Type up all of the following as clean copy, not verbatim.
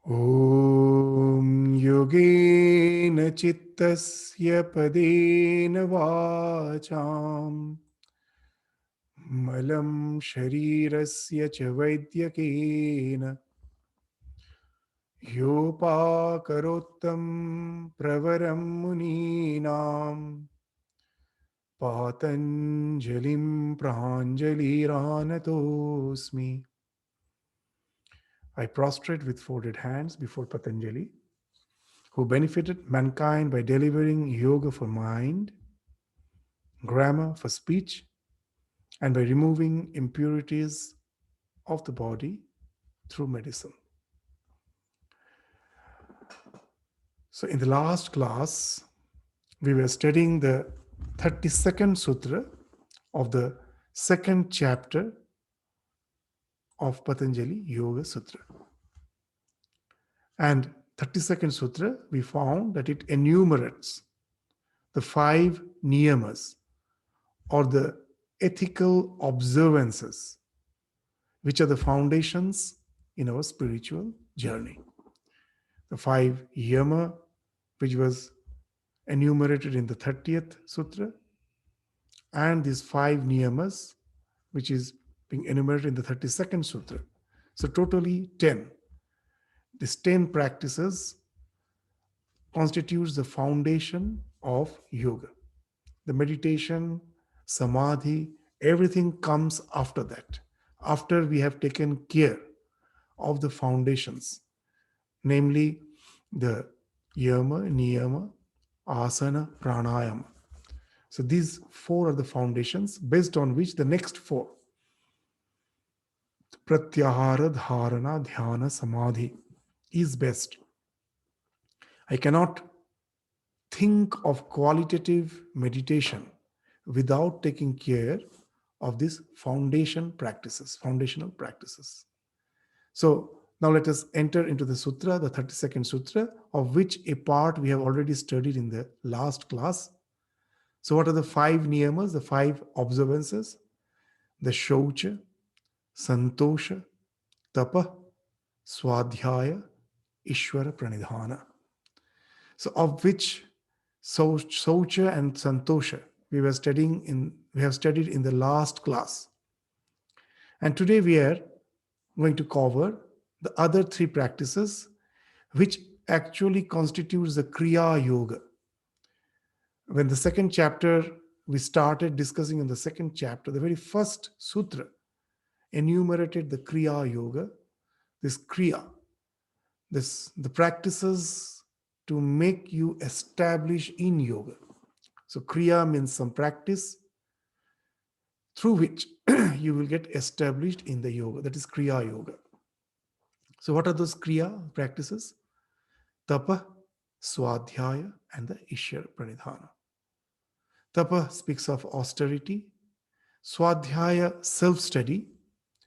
Om yogena chittasya padena vacham malam sharirasya cha vaidyakena yopakarottam pravaram muninam patanjalim pranjaliranatosmi. I prostrate with folded hands before Patanjali, who benefited mankind by delivering yoga for mind, grammar for speech, and by removing impurities of the body through medicine. So, in the last class, we were studying the 32nd Sutra of the second chapter of Patanjali Yoga Sutra. And 32nd Sutra, we found that it enumerates the five niyamas or the ethical observances, which are the foundations in our spiritual journey. The five yama, which was enumerated in the 30th sutra, and these five niyamas, which is being enumerated in the 32nd sutra. So totally 10. These 10 practices constitutes the foundation of yoga. The meditation, samadhi, everything comes after that. After we have taken care of the foundations, namely the yama, niyama, asana, pranayama. So these four are the foundations based on which the next four, pratyahara, dharana, dhyana, samadhi, is best. I cannot think of qualitative meditation without taking care of these foundational practices. So now let us enter into the sutra, the 32nd sutra, of which a part we have already studied in the last class. So what are the five niyamas, the five observances? The shaucha, santosha, tapa, swadhyaya, Ishwara Pranithana. So of which Saucha and Santosha we have studied in the last class. And today we are going to cover the other three practices which actually constitutes the Kriya Yoga. When the second chapter, we started discussing in the second chapter, the very first sutra enumerated the Kriya Yoga, this Kriya, the practices to make you establish in yoga. So Kriya means some practice through which you will get established in the yoga. That is Kriya Yoga. So what are those Kriya practices? Tapa, Swadhyaya, and the Ishwara Pranithana. Tapa speaks of austerity, Swadhyaya self-study,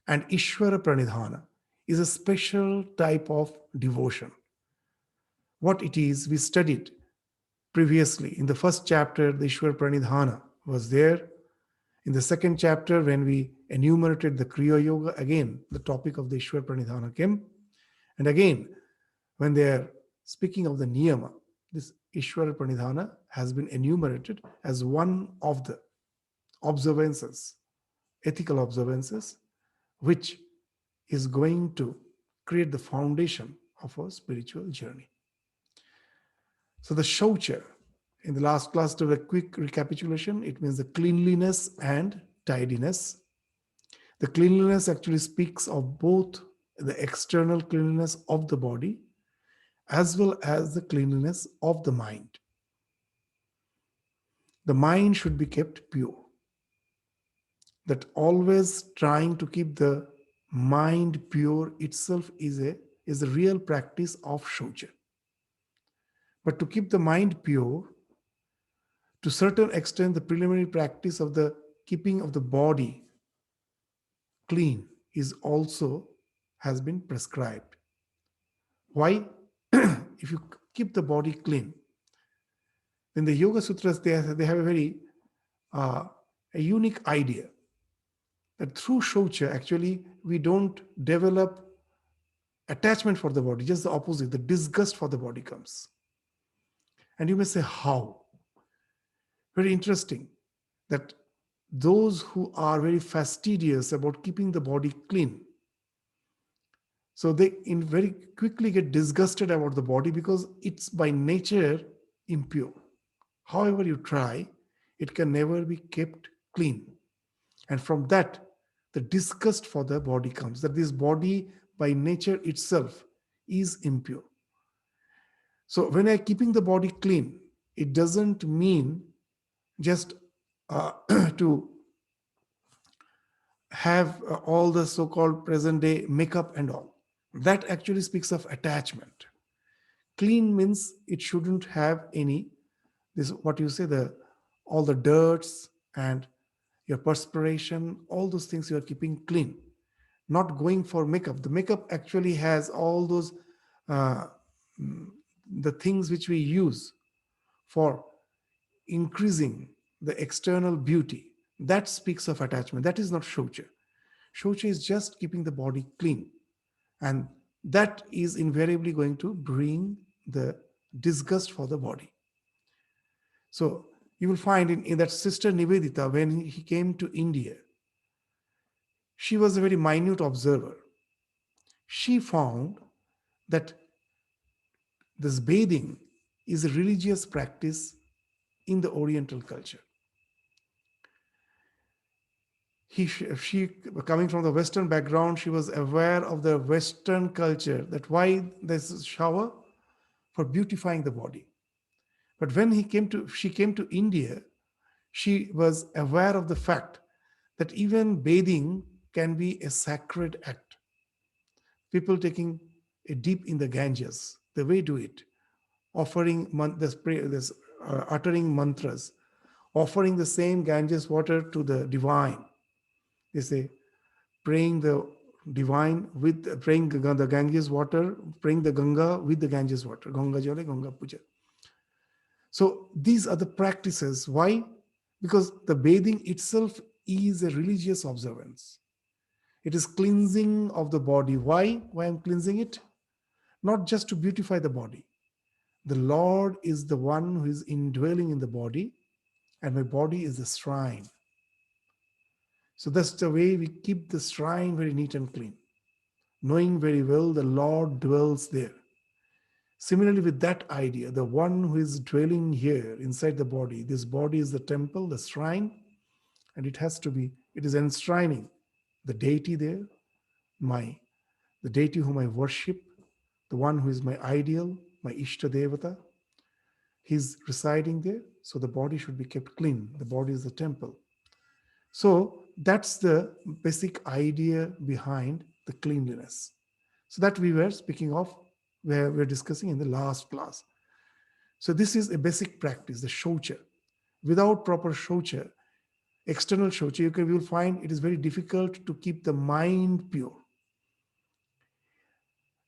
and Ishwara Pranithana is a special type of devotion. What it is, we studied previously. In the first chapter, the Ishwara Pranithana was there. In the second chapter, when we enumerated the Kriya Yoga, again, the topic of the Ishwara Pranithana came. And again, when they are speaking of the niyama, this Ishwara Pranithana has been enumerated as one of the observances, ethical observances, which is going to create the foundation of our spiritual journey. So the shaucha, in the last class, to a quick recapitulation, it means the cleanliness and tidiness. The cleanliness actually speaks of both the external cleanliness of the body as well as the cleanliness of the mind. The mind should be kept pure. That always trying to keep the mind pure itself is a real practice of shaucha. But to keep the mind pure, to a certain extent, the preliminary practice of the keeping of the body clean is also has been prescribed. Why? If you keep the body clean, in the Yoga Sutras, they have a very a unique idea that through shaucha, actually, we don't develop attachment for the body, just the opposite, the disgust for the body comes. And you may say, how? Very interesting that those who are very fastidious about keeping the body clean, so they very quickly get disgusted about the body because it's by nature impure. However you try, it can never be kept clean. And from that, the disgust for the body comes, that this body by nature itself is impure. So when I'm keeping the body clean, it doesn't mean just to have all the so-called present day makeup and all. That actually speaks of attachment. Clean means it shouldn't have any, this what you say, the all the dirts and your perspiration, all those things you are keeping clean. Not going for makeup. The makeup actually has all those uh, the things which we use for increasing the external beauty. That speaks of attachment. That is not shaucha. Shaucha is just keeping the body clean. And that is invariably going to bring the disgust for the body. So you will find in that Sister Nivedita, when he came to India, she was a very minute observer. She found that this bathing is a religious practice in the Oriental culture. She coming from the Western background, she was aware of the Western culture, that why there's shower for beautifying the body. But when she came to India, she was aware of the fact that even bathing can be a sacred act. People taking a dip in the Ganges, the way do it, offering uttering mantras, offering the same Ganges water to the divine. They say, praying the divine with praying the Ganges water, praying the Ganga with the Ganges water. Ganga Jale, Ganga Puja. So these are the practices. Why? Because the bathing itself is a religious observance. It is cleansing of the body. Why? Why I'm cleansing it? Not just to beautify the body. The Lord is the one who is indwelling in the body, and my body is the shrine. So that's the way we keep the shrine very neat and clean, knowing very well the Lord dwells there. Similarly, with that idea, the one who is dwelling here inside the body, this body is the temple, the shrine, and it is enshrining the deity there, the deity whom I worship, the one who is my ideal, my Ishta Devata. He's residing there, so the body should be kept clean. The body is the temple. So that's the basic idea behind the cleanliness. So that we were speaking of, where we're discussing in the last class. So this is a basic practice, the shaucha. Without proper shaucha, external shaucha, you will find it is very difficult to keep the mind pure.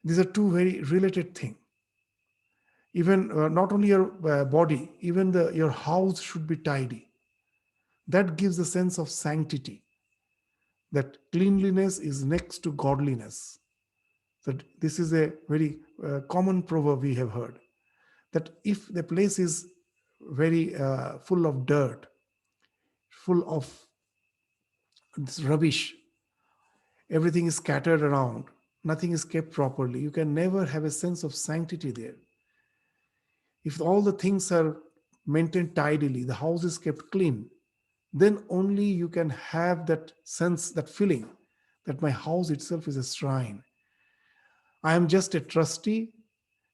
These are two very related things. Even not only your body, even your house should be tidy. That gives a sense of sanctity, that cleanliness is next to godliness. That this is a very common proverb we have heard, that if the place is very full of dirt, full of this rubbish, everything is scattered around, nothing is kept properly, you can never have a sense of sanctity there. If all the things are maintained tidily, the house is kept clean, then only you can have that sense, that feeling that my house itself is a shrine. I am just a trustee.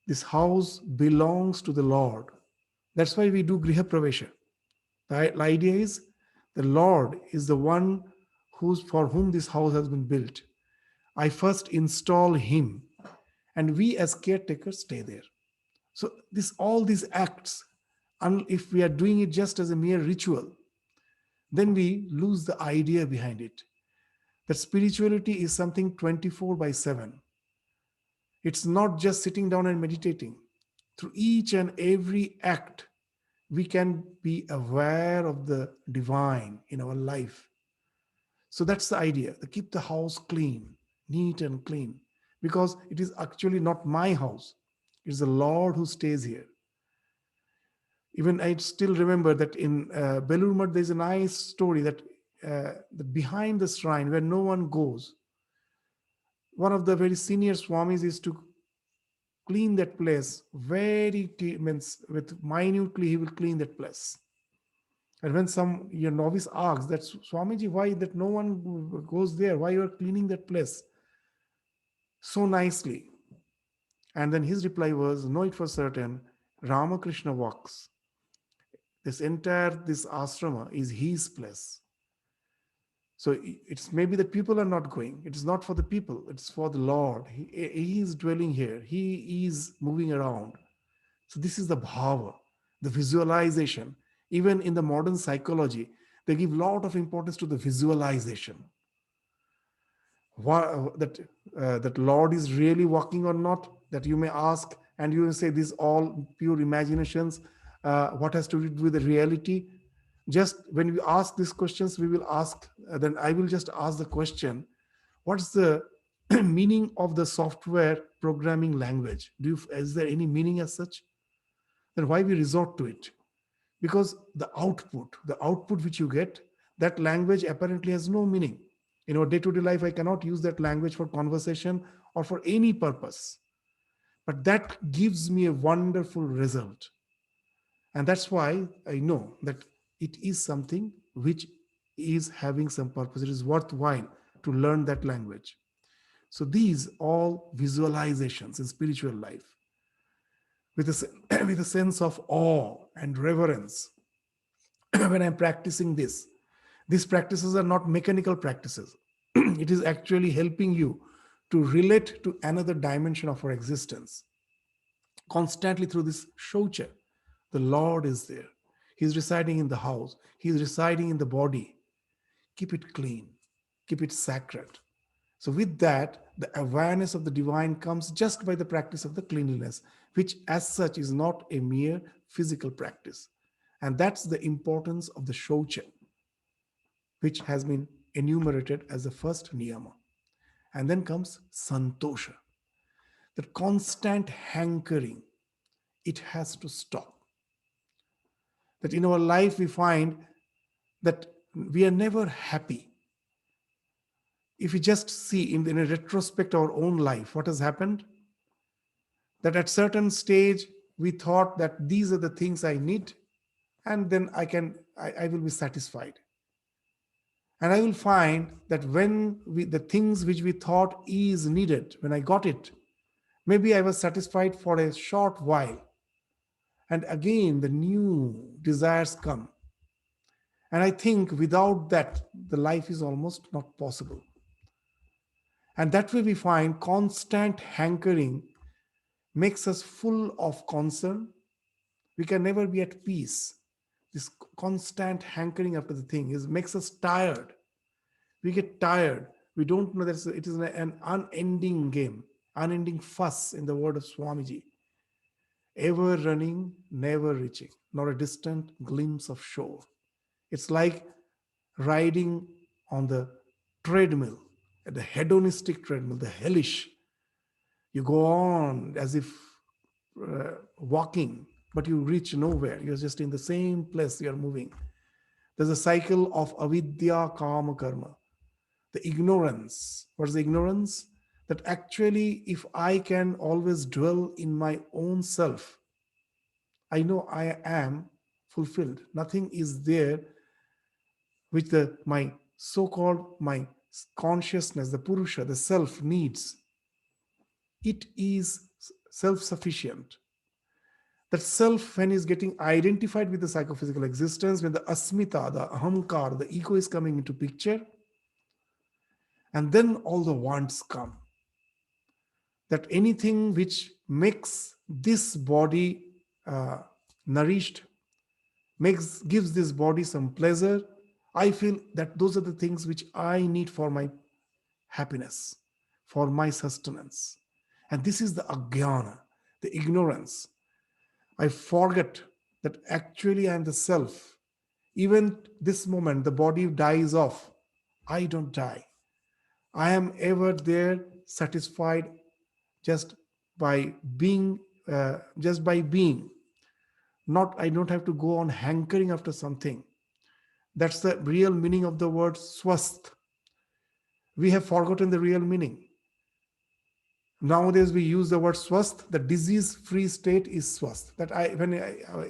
This house belongs to the Lord. That's why we do Griha Pravesha. The idea is the Lord is the one for whom this house has been built. I first install him, and we as caretakers stay there. So all these acts, if we are doing it just as a mere ritual, then we lose the idea behind it. That spirituality is something 24/7. It's not just sitting down and meditating. Through each and every act, we can be aware of the divine in our life. So that's the idea, to keep the house clean, neat and clean. because it is actually not my house. It's the Lord who stays here. Even I still remember that in Belur Math, there's a nice story that behind the shrine where no one goes, one of the very senior swamis is to clean that place means with minutely he will clean that place. And when some your novice asks that Swamiji, why that no one goes there, why you are cleaning that place so nicely, and then his reply was, know it for certain, Ramakrishna walks. This ashrama is his place. So it's maybe that people are not going. It is not for the people. It's for the Lord. He is dwelling here. He is moving around. So this is the bhava, the visualization. Even in the modern psychology, they give a lot of importance to the visualization. That Lord is really walking or not, that you may ask, and you will say these all pure imaginations. What has to do with the reality? Just when we ask these questions, we will ask. Then I will just ask the question: what's the meaning of the software programming language? Is there any meaning as such? Then why we resort to it? Because the output which you get, that language apparently has no meaning. In our day-to-day life, I cannot use that language for conversation or for any purpose, but that gives me a wonderful result. And that's why I know that it is something which is having some purpose. It is worthwhile to learn that language. So these all visualizations in spiritual life with with a sense of awe and reverence. When I'm practicing this, these practices are not mechanical practices. It is actually helping you to relate to another dimension of our existence. Constantly through this shoucha, the Lord is there. He's residing in the house, He's residing in the body. Keep it clean, keep it sacred. So, with that, the awareness of the divine comes just by the practice of the cleanliness, which as such is not a mere physical practice. And that's the importance of the shoucha, which has been enumerated as the first niyama. And then comes santosha, the constant hankering. It has to stop. That in our life we find that we are never happy. If we just see in a retrospect our own life, what has happened? That at certain stage we thought that these are the things I need, and then I will be satisfied. And I will find that the things which we thought is needed, when I got it, maybe I was satisfied for a short while. And again, the new desires come. And I think without that, the life is almost not possible. And that way we find constant hankering makes us full of concern. We can never be at peace. This constant hankering after the thing makes us tired. We get tired. We don't know that it is an unending game, unending fuss, in the word of Swamiji. Ever running, never reaching, nor a distant glimpse of shore. It's like riding on the treadmill, at the hedonistic treadmill, the hellish. You go on as if walking, but you reach nowhere. You're just in the same place you're moving. There's a cycle of avidya, kama, karma. The ignorance. What is the ignorance? That actually, if I can always dwell in my own self, I know I am fulfilled. Nothing is there which my so-called my consciousness, the Purusha, the self needs. It is self-sufficient. That self, when is getting identified with the psychophysical existence, when the asmita, the ahamkar, the ego is coming into picture, and then all the wants come. That anything which makes this body nourished, gives this body some pleasure, I feel that those are the things which I need for my happiness, for my sustenance. And this is the ajnana, the ignorance. I forget that actually I am the self. Even this moment, the body dies off. I don't die. I am ever there, satisfied just by being, just by being. Not, I don't have to go on hankering after something. That's the real meaning of the word swasth. We have forgotten the real meaning. Nowadays we use the word swasth. The disease-free state is swasth. That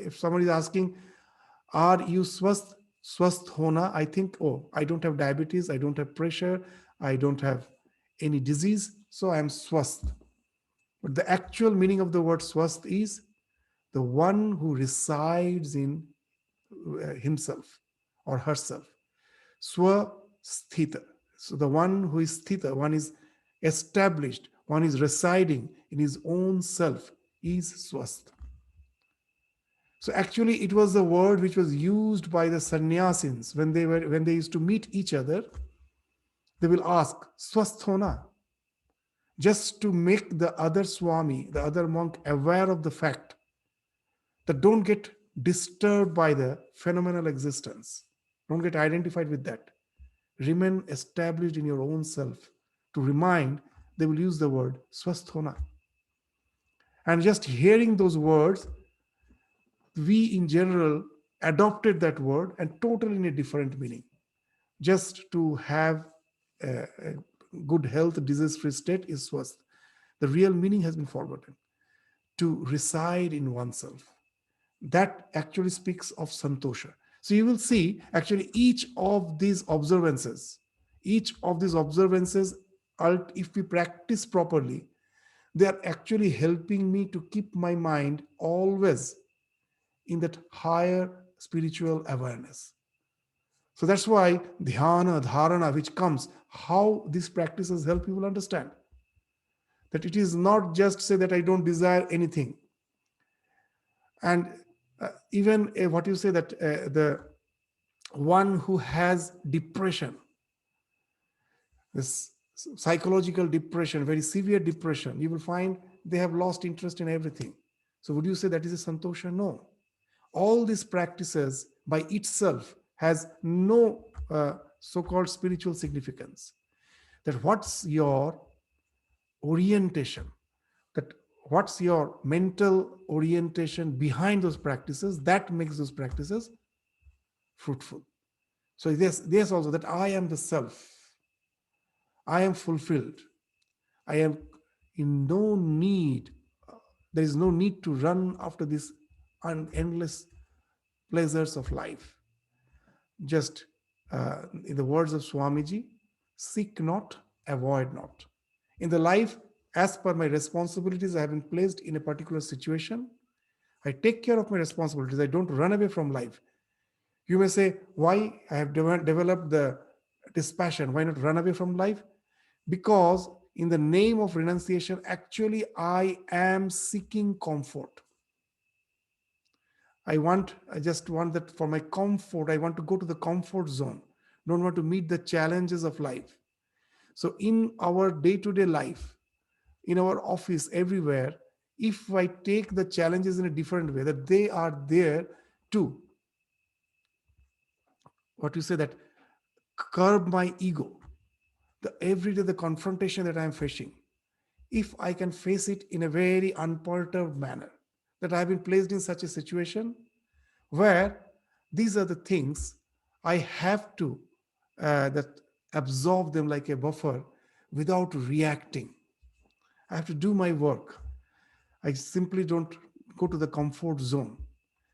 if somebody is asking, "Are you swasth?" Swasth hona. I think, oh, I don't have diabetes. I don't have pressure. I don't have any disease. So I am swasth. But the actual meaning of the word swasth is the one who resides in himself or herself. Swasthita. So the one who is sthita, one is established, one is residing in his own self, is swasth. So actually it was the word which was used by the sannyasins when they used to meet each other. They will ask swasthona, just to make the other Swami, the other monk, aware of the fact that don't get disturbed by the phenomenal existence. Don't get identified with that. Remain established in your own self. To remind, they will use the word swasthona. And just hearing those words, we in general adopted that word and totally in a different meaning. Just to have a good health, disease-free state is swasth. The real meaning has been forgotten. To reside in oneself. That actually speaks of santosha. So you will see actually each of these observances, if we practice properly, they are actually helping me to keep my mind always in that higher spiritual awareness. So that's why dhyana, dharana, which comes, how these practices help people understand that it is not just say that I don't desire anything. And even what you say that the one who has depression, this psychological depression, very severe depression, you will find they have lost interest in everything. So would you say that is a santosha? No. All these practices by itself has no so-called spiritual significance. That what's your orientation, that what's your mental orientation behind those practices, that makes those practices fruitful. So there's also that I am the self. I am fulfilled. I am in no need. There is no need to run after these endless pleasures of life. Just in the words of Swamiji, seek not, avoid not. In the life, as per my responsibilities, I have been placed in a particular situation. I take care of my responsibilities. I don't run away from life. You may say, why I have developed this passion? Why not run away from life? Because in the name of renunciation, actually, I am seeking comfort. I just want that for my comfort. I want to go to the comfort zone. Don't want to meet the challenges of life. So in our day-to-day life, in our office, everywhere, if I take the challenges in a different way, that they are there to, what you say, that curb my ego, every day the confrontation that I am facing, if I can face it in a very unperturbed manner, that I have been placed in such a situation where these are the things I have to that absorb them like a buffer without reacting. I have to do my work. I simply don't go to the comfort zone.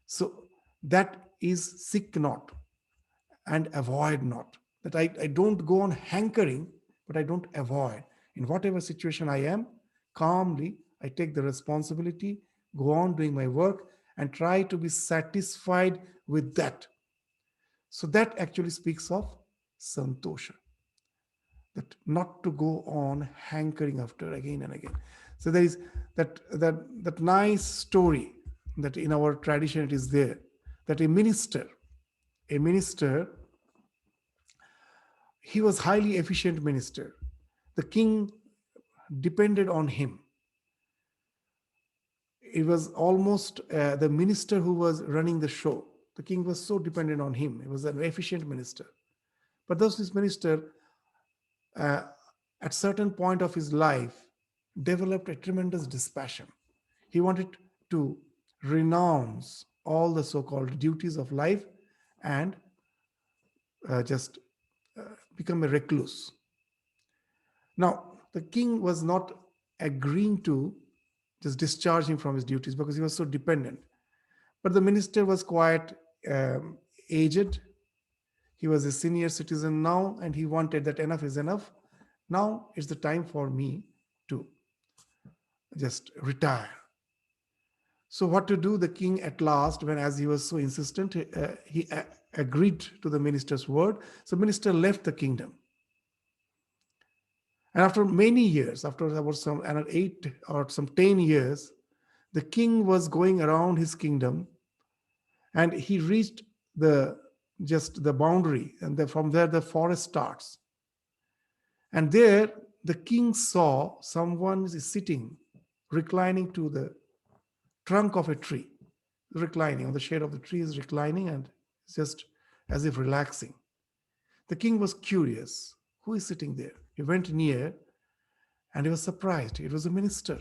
So that is seek not and avoid not. That I don't go on hankering, but I don't avoid. In whatever situation I am, calmly, I take the responsibility, go on doing my work, and try to be satisfied with that. So that actually speaks of santosha. That not to go on hankering after again and again. So there is that nice story that in our tradition it is there, that a minister, he was highly efficient minister. The king depended on him. It was almost the minister who was running the show. The king was so dependent on him. He was an efficient minister. But thus this minister, at certain point of his life, developed a tremendous dispassion. He wanted to renounce all the so-called duties of life and just become a recluse. Now, the king was not agreeing to just discharge him from his duties because he was so dependent. But the minister was quite aged. He was a senior citizen now, and he wanted that enough is enough. Now it's the time for me to just retire. So what to do? The king at last, when as he was so insistent, he agreed to the minister's word. So minister left the kingdom. And after many years, after about some 8 or some 10 years, the king was going around his kingdom, and he reached the just the boundary, and from there the forest starts. And there the king saw someone is sitting, reclining to the trunk of a tree, reclining on the shade of the tree, is reclining and just as if relaxing. The king was curious. Who is sitting there? He went near and he was surprised. It was a minister,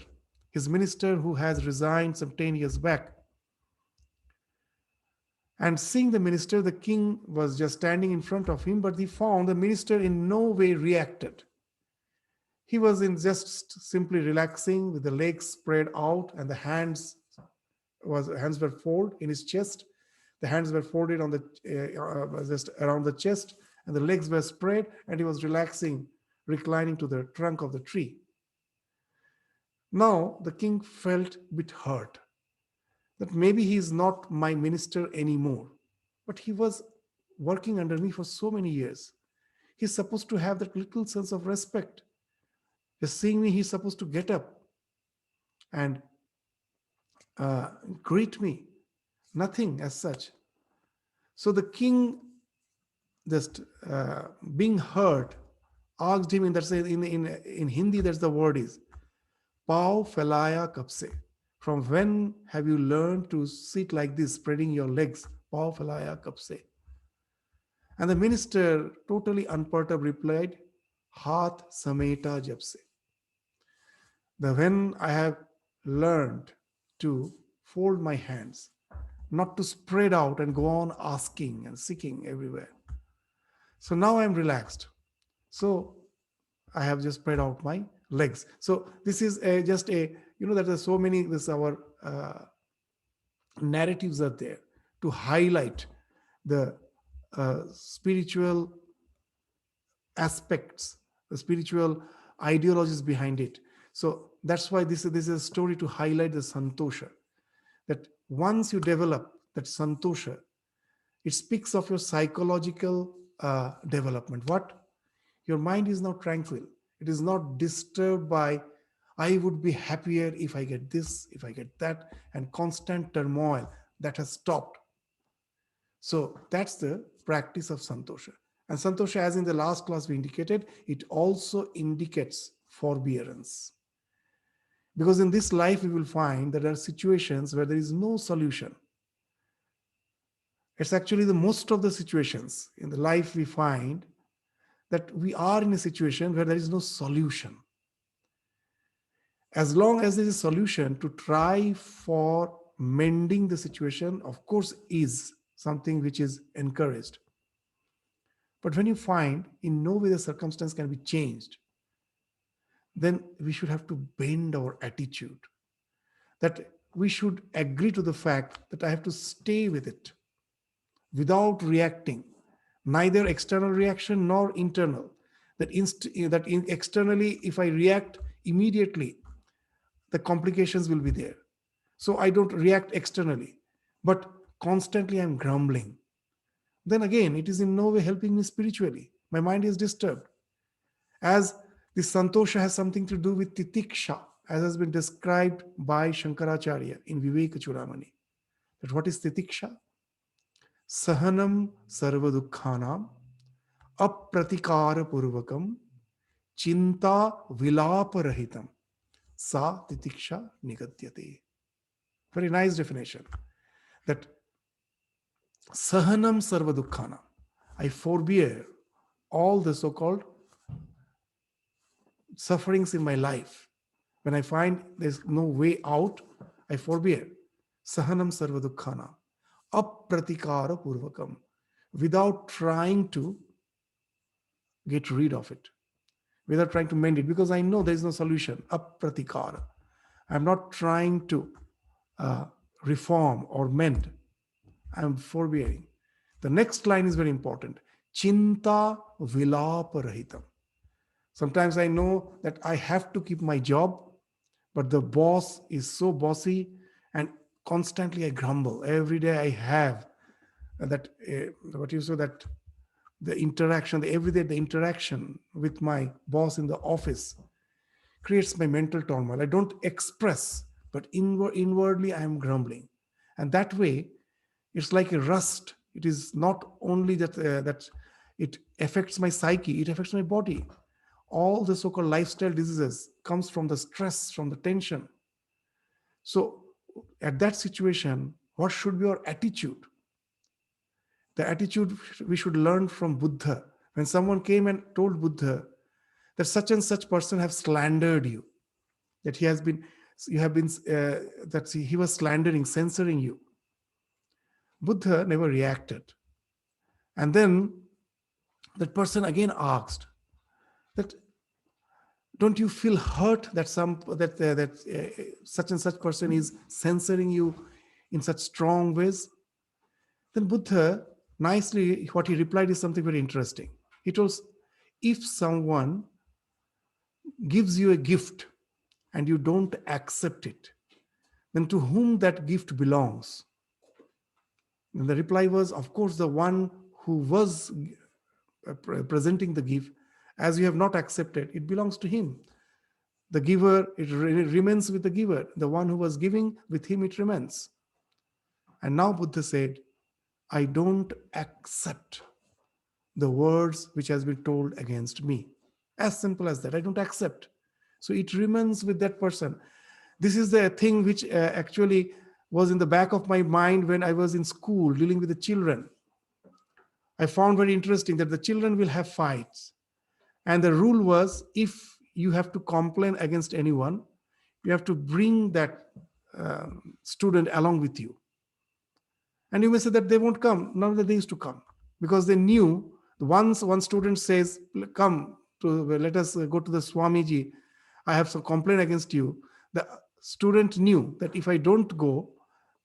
his minister who has resigned some 10 years back. And seeing the minister, the king was just standing in front of him, but he found the minister in no way reacted. He was in just simply relaxing with the legs spread out and the hands were folded in his chest. The hands were folded on the just around the chest, and the legs were spread, and he was relaxing, reclining to the trunk of the tree. Now the king felt a bit hurt that maybe he is not my minister anymore, but he was working under me for so many years. He's supposed to have that little sense of respect. Just seeing me, he's supposed to get up and greet me. Nothing as such. So the king, just being hurt, asked him in that say in Hindi, that's the word is Pao Felaya Kapse. From when have you learned to sit like this, spreading your legs? Pao Felaya Kapse. And the minister, totally unperturbed, replied, Haath Sameta Japse. When I have learned to fold my hands, not to spread out and go on asking and seeking everywhere. So now I'm relaxed. So I have just spread out my legs. So this is just a, that there are so many, our narratives are there to highlight the spiritual aspects, the spiritual ideologies behind it. So that's why this is a story to highlight the santosha, that once you develop that santosha, it speaks of your psychological development. What? Your mind is now tranquil. It is not disturbed by, I would be happier if I get this, if I get that, and constant turmoil that has stopped. So that's the practice of santosha. And santosha, as in the last class we indicated, it also indicates forbearance. Because in this life we will find that there are situations where there is no solution. It's actually the most of the situations in the life we find that we are in a situation where there is no solution. As long as there is a solution, to try for mending the situation, of course, is something which is encouraged. But when you find in no way the circumstance can be changed, then we should have to bend our attitude. That we should agree to the fact that I have to stay with it without reacting, neither external reaction nor internal. Externally, if I react immediately, the complications will be there. So I don't react externally, but constantly I'm grumbling. Then again, it is in no way helping me spiritually. My mind is disturbed. As this santosha has something to do with titiksha, as has been described by Shankaracharya in Viveka Chudamani. That what is titiksha? Sahanam sarva dukkhanam apratikara purvakam chinta vilapa rahitam sa titiksha nigadyate. Very nice definition. That sahanam sarva dukkhanam, I forbear all the so-called sufferings in my life. When I find there's no way out, I forbear. Sahanam sarva dukkhana. Apratikara purvakam. Without trying to get rid of it, without trying to mend it, because I know there is no solution. Apratikara. I'm not trying to uh, reform or mend. I'm forbearing. The next line is very important. Chinta vilaparahitam. Sometimes I know that I have to keep my job, but the boss is so bossy and constantly I grumble. Every day I have that, what you say, that the interaction, the everyday the interaction with my boss in the office creates my mental turmoil. I don't express, but inwardly I am grumbling. And that way, it's like a rust. It is not only that it affects my psyche, it affects my body. All the so-called lifestyle diseases comes from the stress, from the tension. So at that situation, what should be our attitude? The attitude we should learn from Buddha. When someone came and told Buddha that such and such person have slandered you, that he has been, you have been, that he was slandering, censoring you. Buddha never reacted. And then that person again asked that, don't you feel hurt that such and such person is censoring you in such strong ways? Then Buddha, nicely, what he replied is something very interesting. He told, if someone gives you a gift and you don't accept it, then to whom that gift belongs? And the reply was, of course, the one who was presenting the gift. As you have not accepted, it belongs to him. The giver, it remains with the giver. The one who was giving, with him it remains. And now Buddha said, I don't accept the words which has been told against me. As simple as that. I don't accept. So it remains with that person. This is the thing which actually was in the back of my mind when I was in school dealing with the children. I found very interesting that the children will have fights. And the rule was, if you have to complain against anyone, you have to bring that student along with you. And you may say that they won't come. None of they used to come because they knew once one student says, come, let us go to the Swamiji, I have some complaint against you. The student knew that if I don't go,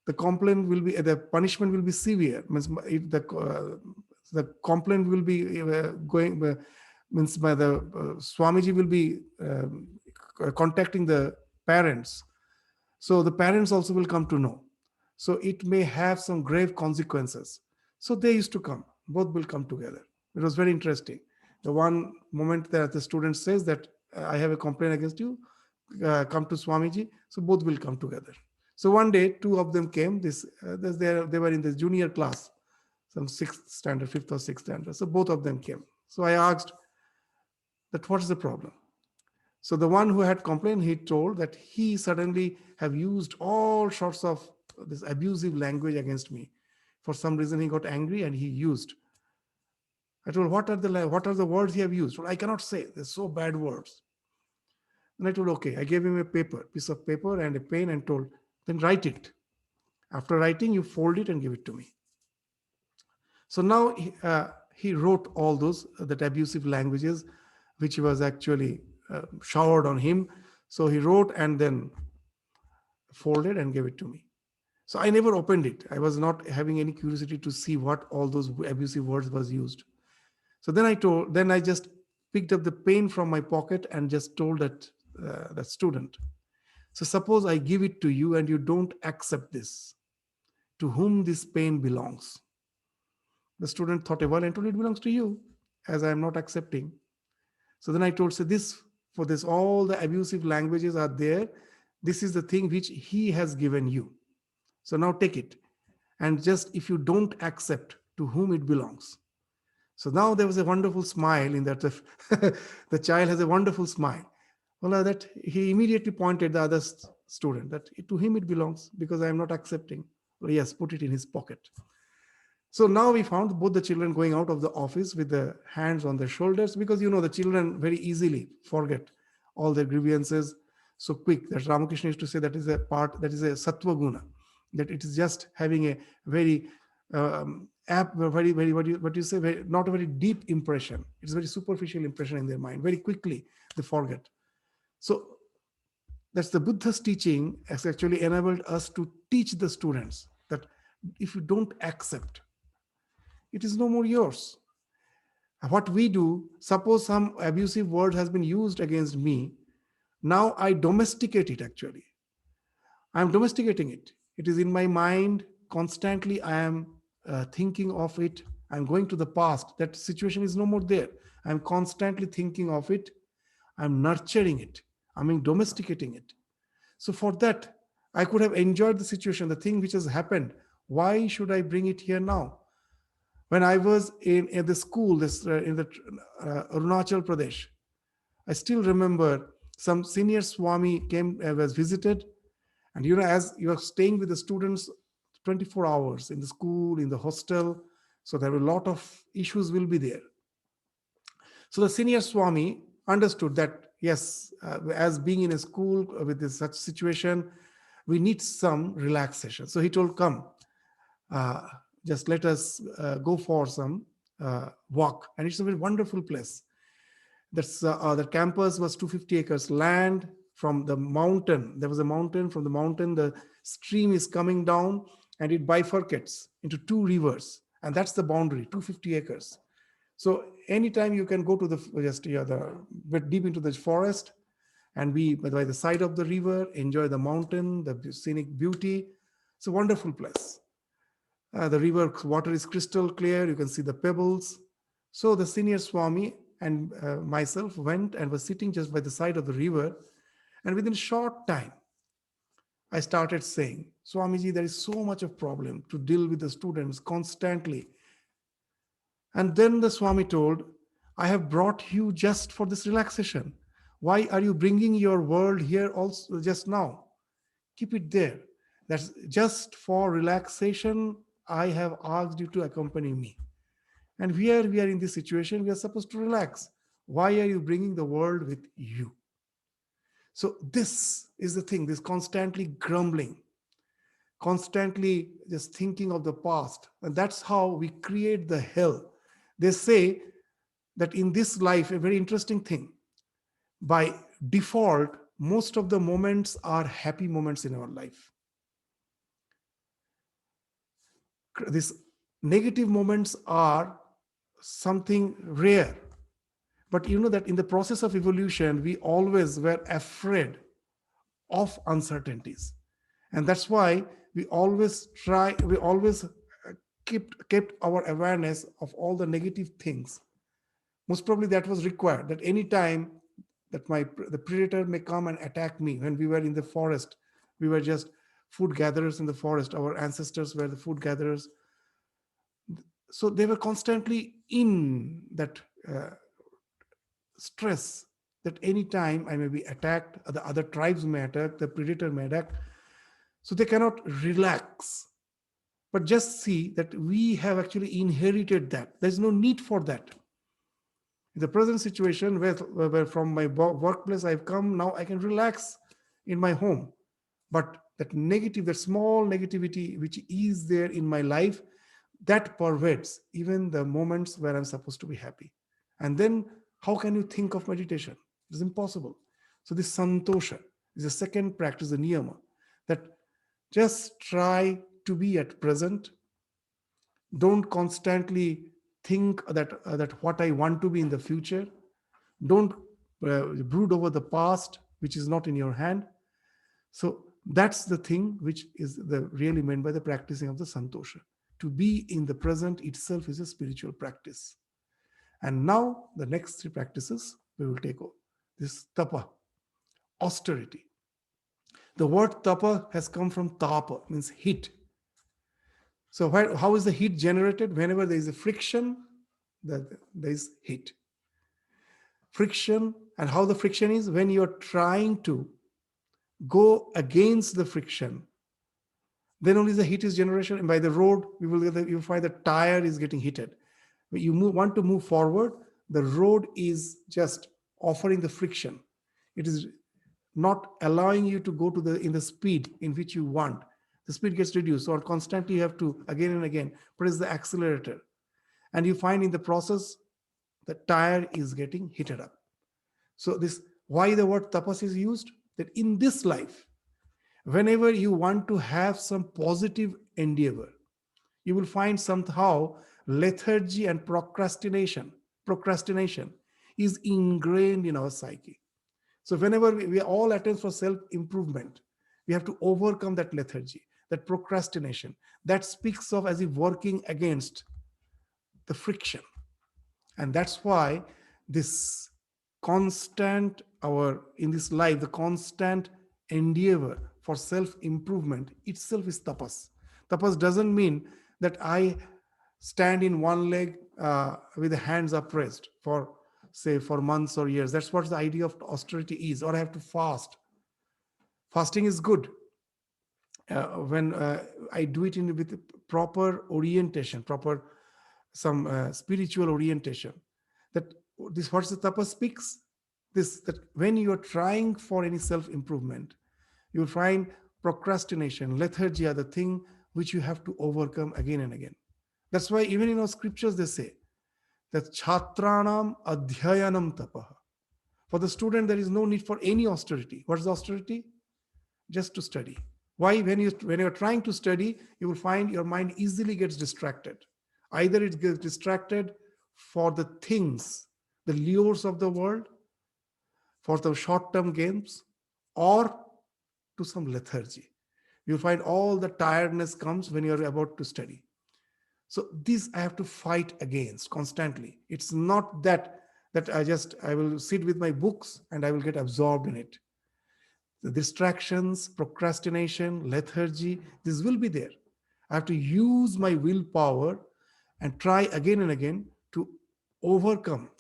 the complaint will be, the punishment will be severe. Means if the complaint will be going, means by the Swamiji will be contacting the parents. So the parents also will come to know. So it may have some grave consequences. So they used to come. Both will come together. It was very interesting. The one moment that the student says that I have a complaint against you, come to Swamiji. So both will come together. So one day, two of them came. They were in the junior class, some 6th standard, 5th or 6th standard. So both of them came. So I asked that what is the problem? So the one who had complained, he told that he suddenly have used all sorts of this abusive language against me. For some reason, he got angry and he used. I told, what are the words he have used? Well, I cannot say. They're so bad words. And I told, okay. I gave him a piece of paper and a pen and told, then write it. After writing, you fold it and give it to me. So now he wrote all those, that abusive languages, which was actually showered on him. So he wrote and then folded and gave it to me. So I never opened it. I was not having any curiosity to see what all those abusive words was used. So then I just picked up the pen from my pocket and just told that student, so suppose I give it to you and you don't accept this, to whom this pen belongs? The student thought a while and told, it belongs to you, as I am not accepting. So then I told, so all the abusive languages are there. This is the thing which he has given you. So now take it. And just if you don't accept, to whom it belongs. So now there was a wonderful smile in that. The child has a wonderful smile. Well, that he immediately pointed the other student that to him it belongs because I am not accepting. Well, yes, put it in his pocket. So now we found both the children going out of the office with the hands on their shoulders because, the children very easily forget all their grievances. so quick that Ramakrishna used to say that is a part, that is a sattva guna, that it is just having a very very what you say, very, not a very deep impression. It's a very superficial impression in their mind. Very quickly they forget. So that's the Buddha's teaching has actually enabled us to teach the students that if you don't accept, it is no more yours. What we do, suppose some abusive word has been used against me, now I domesticate it actually. I'm domesticating it. It is in my mind constantly. I am thinking of it. I'm going to the past. That situation is no more there. I'm constantly thinking of it. I'm nurturing it. I'm domesticating it. So for that, I could have enjoyed the situation, the thing which has happened. Why should I bring it here now? When I was in the school, in the Arunachal Pradesh, I still remember some senior Swami came, was visited, and as you are staying with the students 24 hours in the school, in the hostel, so there were a lot of issues will be there. So the senior Swami understood that, yes, as being in a school with such situation, we need some relaxation. So he told, come, just let us go for some walk. And it's a very wonderful place. The campus was 250 acres land. From the mountain, there was a mountain. From the mountain, the stream is coming down and it bifurcates into two rivers. And that's the boundary, 250 acres. So anytime you can go to the deep into the forest and be by the side of the river, enjoy the mountain, the scenic beauty. It's a wonderful place. The river water is crystal clear. You can see the pebbles. So the senior Swami and myself went and was sitting just by the side of the river. And within a short time, I started saying, Swamiji, there is so much of problem to deal with the students constantly. And then the Swami told, I have brought you just for this relaxation. Why are you bringing your world here also just now? Keep it there. That's just for relaxation. I have asked you to accompany me. And here we are in this situation, we are supposed to relax. Why are you bringing the world with you? So this is the thing, this constantly grumbling, constantly just thinking of the past. And that's how we create the hell. They say that in this life, a very interesting thing, by default, most of the moments are happy moments in our life. These negative moments are something rare. But you know that in the process of evolution, we always were afraid of uncertainties. And that's why we always kept our awareness of all the negative things. Most probably that was required, that any time that the predator may come and attack me. When we were in the forest, we were just food gatherers in the forest. Our ancestors were the food gatherers. So they were constantly in that stress that any time I may be attacked, the other tribes may attack, the predator may attack. So they cannot relax. But just see that we have actually inherited that. There's no need for that. In the present situation where from my workplace I've come, now I can relax in my home. But that small negativity which is there in my life, that pervades even the moments where I'm supposed to be happy. And then how can you think of meditation? It is impossible. So this santosha is the second practice, the niyama, that just try to be at present. Don't constantly think that what I want to be in the future. Don't brood over the past, which is not in your hand. So that's the thing which is really meant by the practicing of the santosha. To be in the present itself is a spiritual practice. And now the next three practices we will take over. This tapa, austerity. The word tapa has come from tapa, means heat. So how is the heat generated? Whenever there is a friction, there is heat. Friction, and how the friction is? When you are trying to go against the friction, then only the heat is generation. And by the road, you find the tire is getting heated. When you want to move forward, the road is just offering the friction. It is not allowing you to go to the in the speed in which you want. The speed gets reduced, or constantly you have to again and again press the accelerator, and you find in the process the tire is getting heated up. So this, why the word tapas is used, that in this life, whenever you want to have some positive endeavor, you will find somehow lethargy and procrastination is ingrained in our psyche. So whenever we all attempt for self-improvement, we have to overcome that lethargy, that procrastination, that speaks of as if working against the friction. And that's why this constant, our in this life, the constant endeavor for self-improvement itself is tapas. Tapas doesn't mean that I stand in one leg with the hands upraised for, say, for months or years. That's what the idea of austerity is. Or I have to fast. Fasting is good when I do it in with proper orientation, proper some spiritual orientation. That this, what the tapas speaks, this, that when you are trying for any self improvement, you will find procrastination, lethargy are the thing which you have to overcome again and again. That's why even in our scriptures they say that chhatranam adhyayanam tapaha. For the student, there is no need for any austerity. What is austerity? Just to study. Why? When you're trying to study, you will find your mind easily gets distracted. Either it gets distracted for the things, the lures of the world, for the short-term gains, or to some lethargy. You'll find all the tiredness comes when you're about to study. So this I have to fight against constantly. It's not that I will sit with my books and I will get absorbed in it. The distractions, procrastination, lethargy, this will be there. I have to use my willpower and try again and again to overcome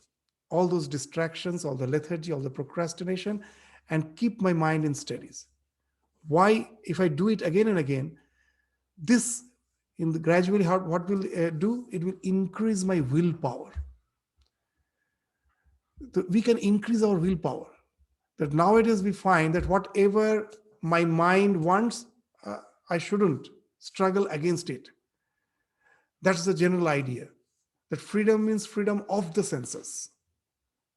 all those distractions, all the lethargy, all the procrastination, and keep my mind in studies. Why? If I do it again and again, this in the gradually, what will do? It will increase my willpower. We can increase our willpower. That nowadays we find that whatever my mind wants, I shouldn't struggle against it. That's the general idea. That freedom means freedom of the senses.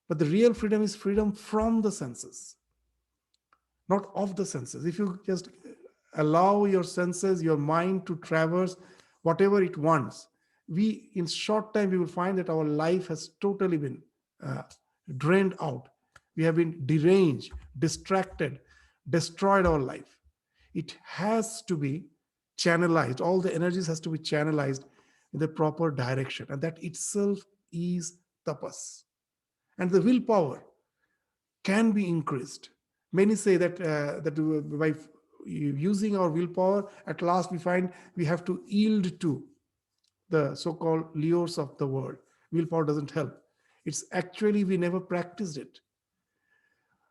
But the real freedom is freedom from the senses, not of the senses. If you just allow your senses, your mind to traverse whatever it wants, we in short time we will find that our life has totally been drained out. We have been deranged, distracted, destroyed our life. It has to be channelized. All the energies has to be channelized in the proper direction, and that itself is tapas. And the willpower can be increased. Many say that by using our willpower, at last we find we have to yield to the so-called lures of the world. Willpower doesn't help. It's actually we never practiced it.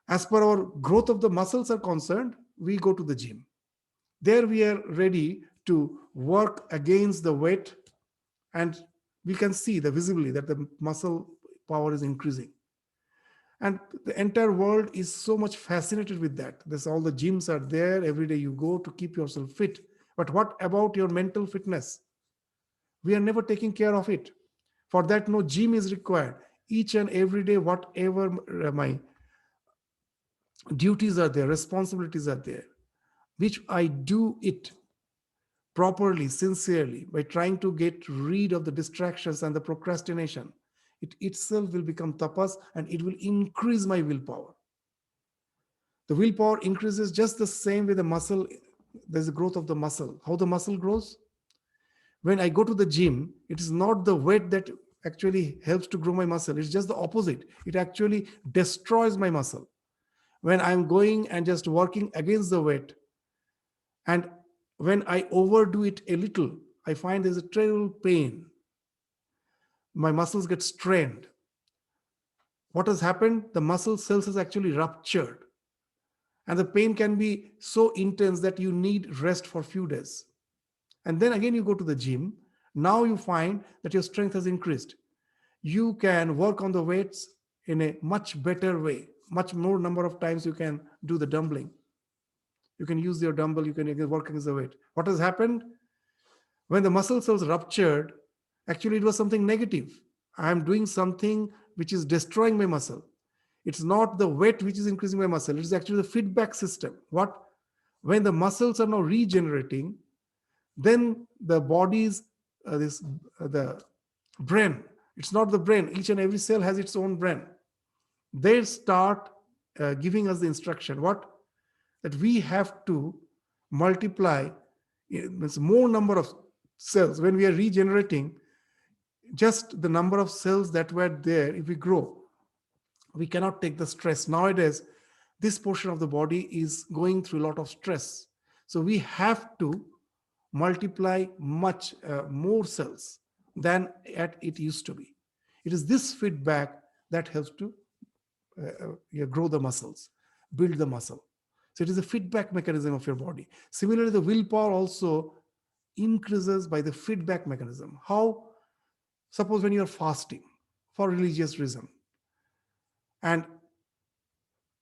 As per our growth of the muscles are concerned, we go to the gym. There we are ready to work against the weight, and we can see the visibly that the muscle power is increasing. And the entire world is so much fascinated with that. There's all the gyms are there. Every day you go to keep yourself fit. But what about your mental fitness? We are never taking care of it. For that, no gym is required. Each and every day, whatever my duties are there, responsibilities are there, which I do it properly, sincerely, by trying to get rid of the distractions and the procrastination, it itself will become tapas, and it will increase my willpower. The willpower increases just the same with the muscle. There's a growth of the muscle. How the muscle grows? When I go to the gym, it is not the weight that actually helps to grow my muscle. It's just the opposite. It actually destroys my muscle. When I'm going and just working against the weight, and when I overdo it a little, I find there's a terrible pain. My muscles get strained. What has happened? The muscle cells has actually ruptured. And the pain can be so intense that you need rest for a few days. And then again you go to the gym. Now you find that your strength has increased. You can work on the weights in a much better way. much more number of times you can do the dumbling. You can use your dumbbell, you can work against the weight. What has happened? When the muscle cells ruptured, actually it was something negative. I am doing something which is destroying my muscle. It's not the weight which is increasing my muscle. It is actually the feedback system. What? When the muscles are now regenerating, then the body's the brain. It's not the brain. Each and every cell has its own brain. They start giving us the instruction. What? That we have to multiply, means more number of cells. When we are regenerating, just the number of cells that were there, if we grow, we cannot take the stress. Nowadays, this portion of the body is going through a lot of stress. So we have to multiply much more cells than it used to be. It is this feedback that helps to grow the muscles, build the muscle. So it is a feedback mechanism of your body. Similarly, the willpower also increases by the feedback mechanism. How? Suppose when you are fasting for religious reason, and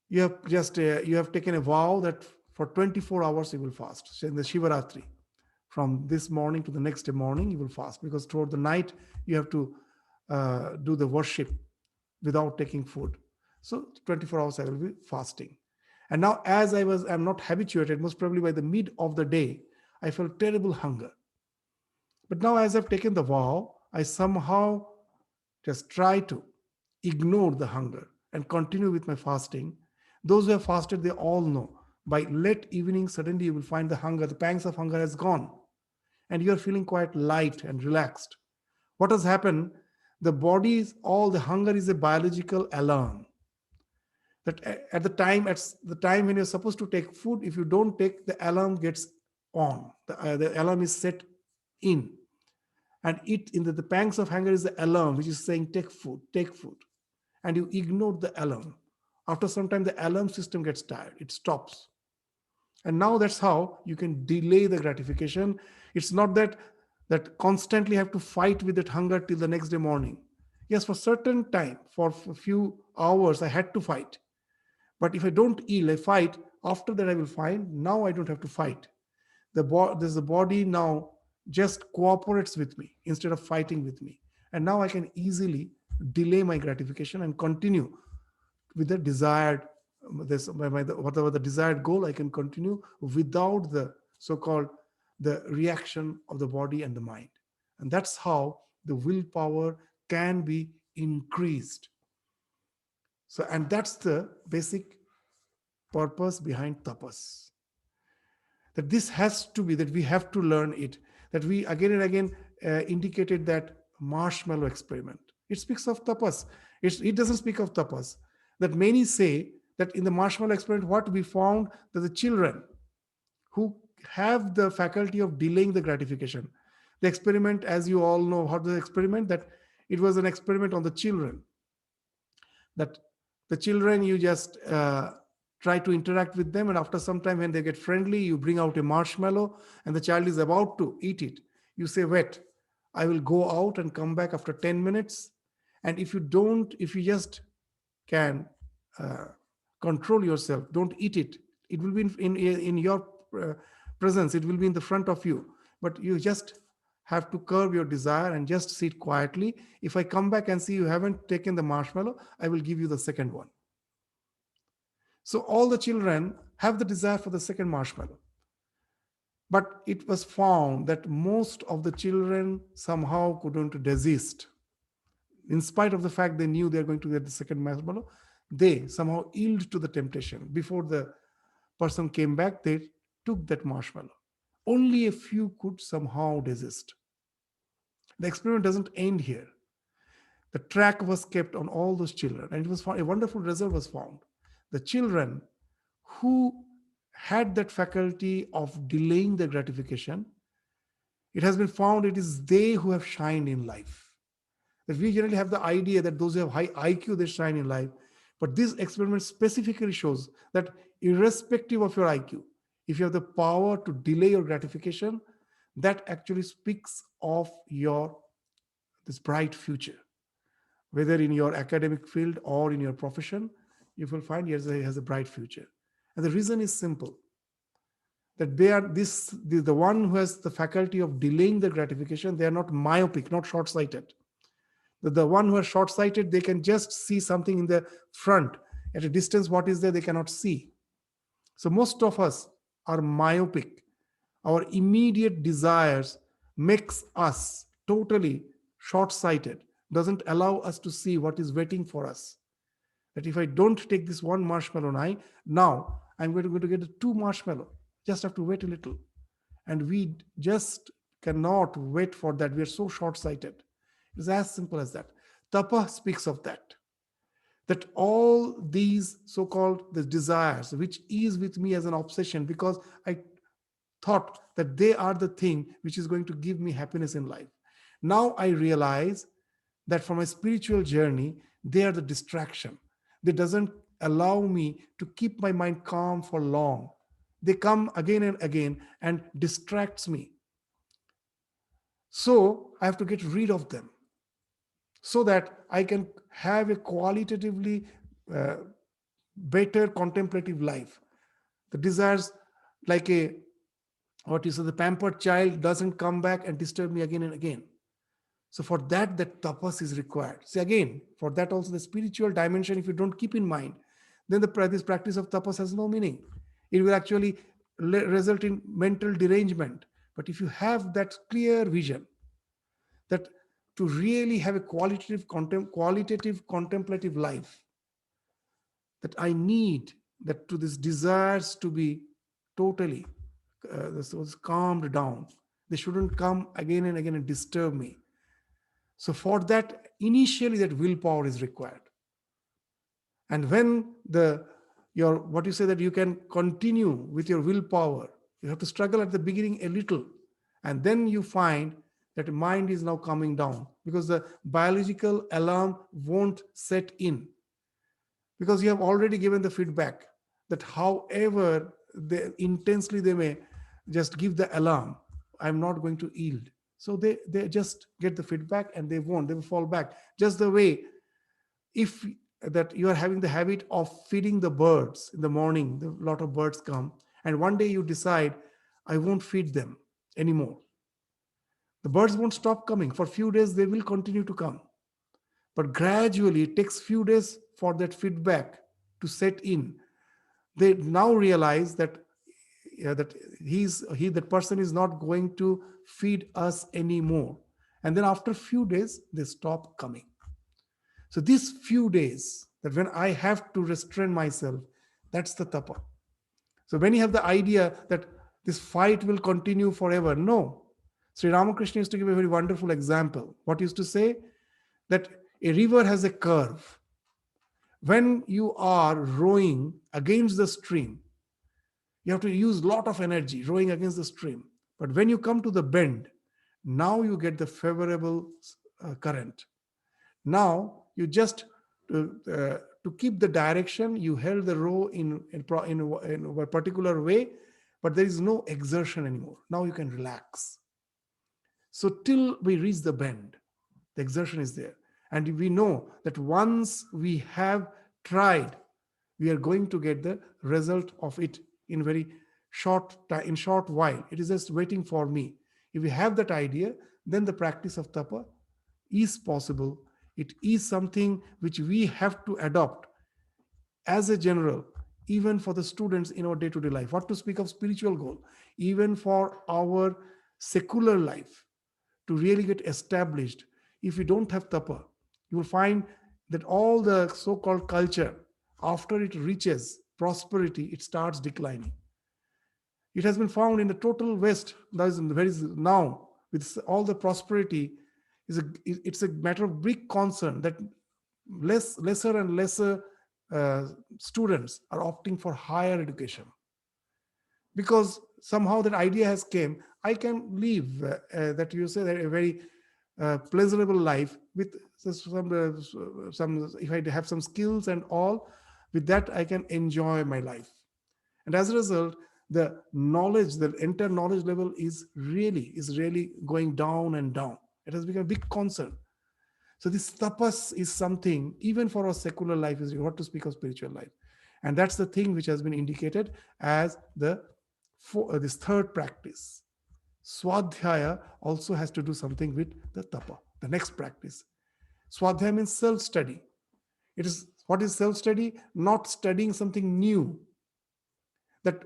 you have taken a vow that for 24 hours you will fast. So in the Shivaratri, from this morning to the next day morning, you will fast, because throughout the night you have to do the worship without taking food. So 24 hours I will be fasting. And now, as I'm not habituated, most probably by the mid of the day, I felt terrible hunger. But now, as I've taken the vow, I somehow just try to ignore the hunger and continue with my fasting. Those who have fasted, they all know by late evening, suddenly you will find the hunger, the pangs of hunger has gone, and you are feeling quite light and relaxed. What has happened? The body's all the hunger is a biological alarm. That at the time when you're supposed to take food, if you don't take, the alarm gets on. The alarm is set in, and it in the pangs of hunger is the alarm which is saying take food, and you ignore the alarm. After some time, the alarm system gets tired, it stops. And now that's how you can delay the gratification. It's not that constantly have to fight with that hunger till the next day morning. Yes, for certain time, for a few hours I had to fight, but if I don't yield, I fight. After that, I will find now I don't have to fight. The body now just cooperates with me instead of fighting with me, and now I can easily delay my gratification and continue with the desired whatever the desired goal. I can continue without the so-called the reaction of the body and the mind, and that's how the willpower can be increased. So, and that's the basic purpose behind tapas. That this has to be, that we have to learn it. That we again and again indicated that marshmallow experiment. It speaks of tapas. It doesn't speak of tapas. That many say that in the marshmallow experiment, what we found, that the children who have the faculty of delaying the gratification. The experiment, as you all know, how the experiment, that it was an experiment on the children. That the children, you just try to interact with them, and after some time when they get friendly, you bring out a marshmallow and the child is about to eat it. You say, wait, I will go out and come back after 10 minutes. And if you just can uh, control yourself, don't eat it. It will be in your presence, it will be in the front of you, but you just have to curb your desire and just sit quietly. If I come back and see you haven't taken the marshmallow, I will give you the second one. So all the children have the desire for the second marshmallow. But it was found that most of the children somehow couldn't desist. In spite of the fact they knew they're going to get the second marshmallow, they somehow yield to the temptation. Before the person came back, they took that marshmallow. Only a few could somehow desist. The experiment doesn't end here. The track was kept on all those children, and it was found, a wonderful result was found. The children who had that faculty of delaying the gratification, it has been found it is they who have shined in life. That we generally have the idea that those who have high IQ, they shine in life. But this experiment specifically shows that irrespective of your IQ, if you have the power to delay your gratification, that actually speaks of your this bright future, whether in your academic field or in your profession. you will find he has a bright future. And the reason is simple, that they are the one who has the faculty of delaying the gratification. They are not myopic, not short-sighted. The one who are short-sighted, they can just see something in the front. At a distance, what is there, they cannot see. So most of us are myopic. Our immediate desires makes us totally short-sighted, doesn't allow us to see what is waiting for us. That if I don't take this one marshmallow now I'm going to get the two marshmallow. Just have to wait a little. And we just cannot wait for that. We are so short-sighted. It's as simple as that. Tapa speaks of that. That all these so-called the desires, which is with me as an obsession, because I thought that they are the thing which is going to give me happiness in life. Now I realize that for my spiritual journey, they are the distraction. They doesn't allow me to keep my mind calm for long. They come again and again and distracts me. So I have to get rid of them so that I can have a qualitatively uh, better contemplative life. The desires, like a what you say, the pampered child doesn't come back and disturb me again and again. So for that, that tapas is required. See, again, for that also the spiritual dimension, if you don't keep in mind, then this practice of tapas has no meaning. It will actually result in mental derangement. But if you have that clear vision, that to really have a qualitative contemplative life, that I need that to these desires to be totally calmed down. They shouldn't come again and again and disturb me. So for that, initially that willpower is required. And when your what you say, that you can continue with your willpower, you have to struggle at the beginning a little, and then you find that mind is now coming down, because the biological alarm won't set in, because you have already given the feedback that however intensely they may just give the alarm, I'm not going to yield. So they just get the feedback and they will fall back. Just the way, if that you are having the habit of feeding the birds in the morning, a lot of birds come, and one day you decide, I won't feed them anymore. The birds won't stop coming. For a few days, they will continue to come. But gradually, it takes few days for that feedback to set in. They now realize that that person is not going to feed us anymore. And then after a few days, they stop coming. So these few days, that when I have to restrain myself, that's the tapa. So when you have the idea that this fight will continue forever, no. Sri Ramakrishna used to give a very wonderful example. What he used to say? That a river has a curve. When you are rowing against the stream, you have to use a lot of energy rowing against the stream. But when you come to the bend, now you get the favorable current. Now you just to keep the direction, you held the row in a particular way, but there is no exertion anymore. Now you can relax. So till we reach the bend, the exertion is there. And we know that once we have tried, we are going to get the result of it in very short time, in short while. It is just waiting for me. If we have that idea, then the practice of tapa is possible. It is something which we have to adopt as a general, even for the students in our day-to-day life. What to speak of spiritual goal, even for our secular life, to really get established. If you don't have tapa, you will find that all the so-called culture, after it reaches prosperity, it starts declining. It has been found in the total West, that is now, with all the prosperity, it's a matter of big concern that lesser and lesser students are opting for higher education, because somehow that idea has came, I can live that you say that a very pleasurable life with some if I have some skills and all, with that I can enjoy my life. And as a result, the knowledge, the entire knowledge level is really going down and down. It has become a big concern. So this tapas is something, even for our secular life, is what to speak of spiritual life. And that's the thing which has been indicated as this third practice. Swadhyaya also has to do something with the tapa, the next practice. Swadhyaya means self-study. It is what is self-study? Not studying something new. That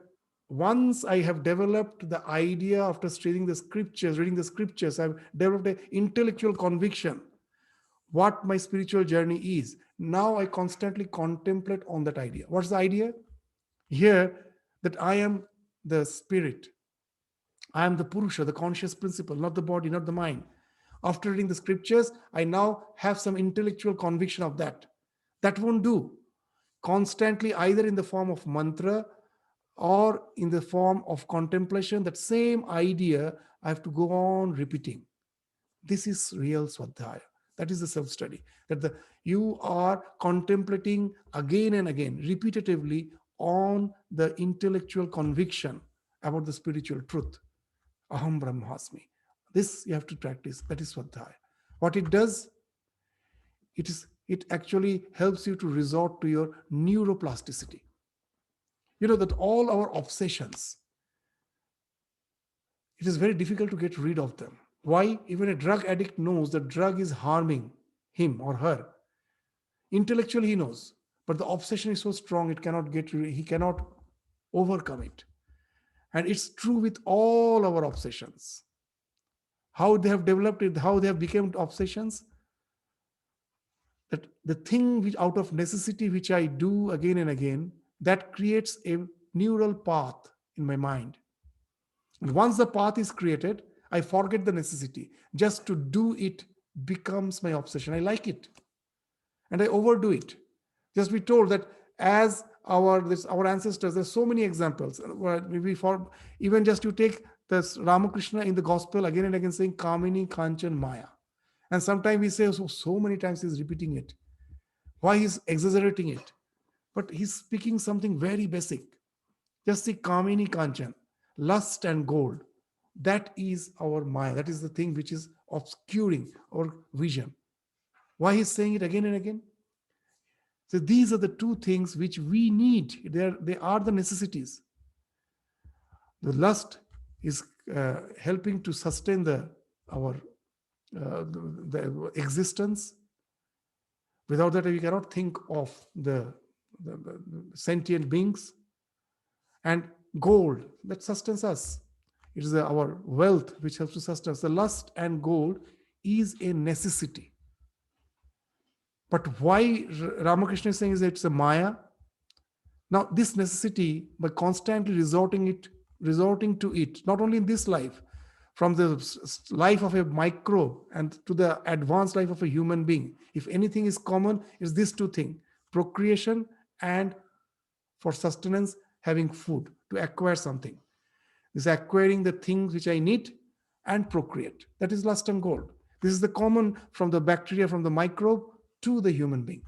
once I have developed the idea after reading the scriptures, I've developed an intellectual conviction what my spiritual journey is. Now I constantly contemplate on that idea. What's the idea? Here, that I am the spirit. I am the Purusha, the conscious principle, not the body, not the mind. After reading the scriptures, I now have some intellectual conviction of that. That won't do. Constantly, either in the form of mantra or in the form of contemplation, that same idea I have to go on repeating. This is real Swadhyaya. That is the self-study. You are contemplating again and again, repetitively, on the intellectual conviction about the spiritual truth. Aham Brahmasmi. This you have to practice. That is Swadhyaya. What it does, it actually helps you to resort to your neuroplasticity. You know that all our obsessions, it is very difficult to get rid of them. Why? Even a drug addict knows that drug is harming him or her. Intellectually he knows, but the obsession is so strong he cannot overcome it. And it's true with all our obsessions. How they have developed it, how they have become obsessions, that the thing which out of necessity which I do again and again, that creates a neural path in my mind. And once the path is created, I forget the necessity. Just to do it becomes my obsession. I like it. And I overdo it. Just be told that as our ancestors, there's so many examples. Maybe for even just you take this Ramakrishna in the gospel again and again saying Kamini Kanchan Maya. And sometimes we say so many times he's repeating it. Why he's exaggerating it? But he's speaking something very basic. Just see Kamini Kanchan, lust and gold. That is our Maya. That is the thing which is obscuring our vision. Why he's saying it again and again? So these are the two things which we need. They are the necessities. The lust is helping to sustain the existence. Without that, we cannot think of the sentient beings. And gold, that sustains us. It is our wealth which helps to sustain us. The lust and gold is a necessity. But why Ramakrishna is saying is that it's a Maya. Now, this necessity, by constantly resorting to it, not only in this life, from the life of a microbe and to the advanced life of a human being, if anything is common, is these two things: procreation and, for sustenance, having food to acquire something. This is acquiring the things which I need and procreate. That is lust and gold. This is the common from the bacteria, from the microbe to the human being.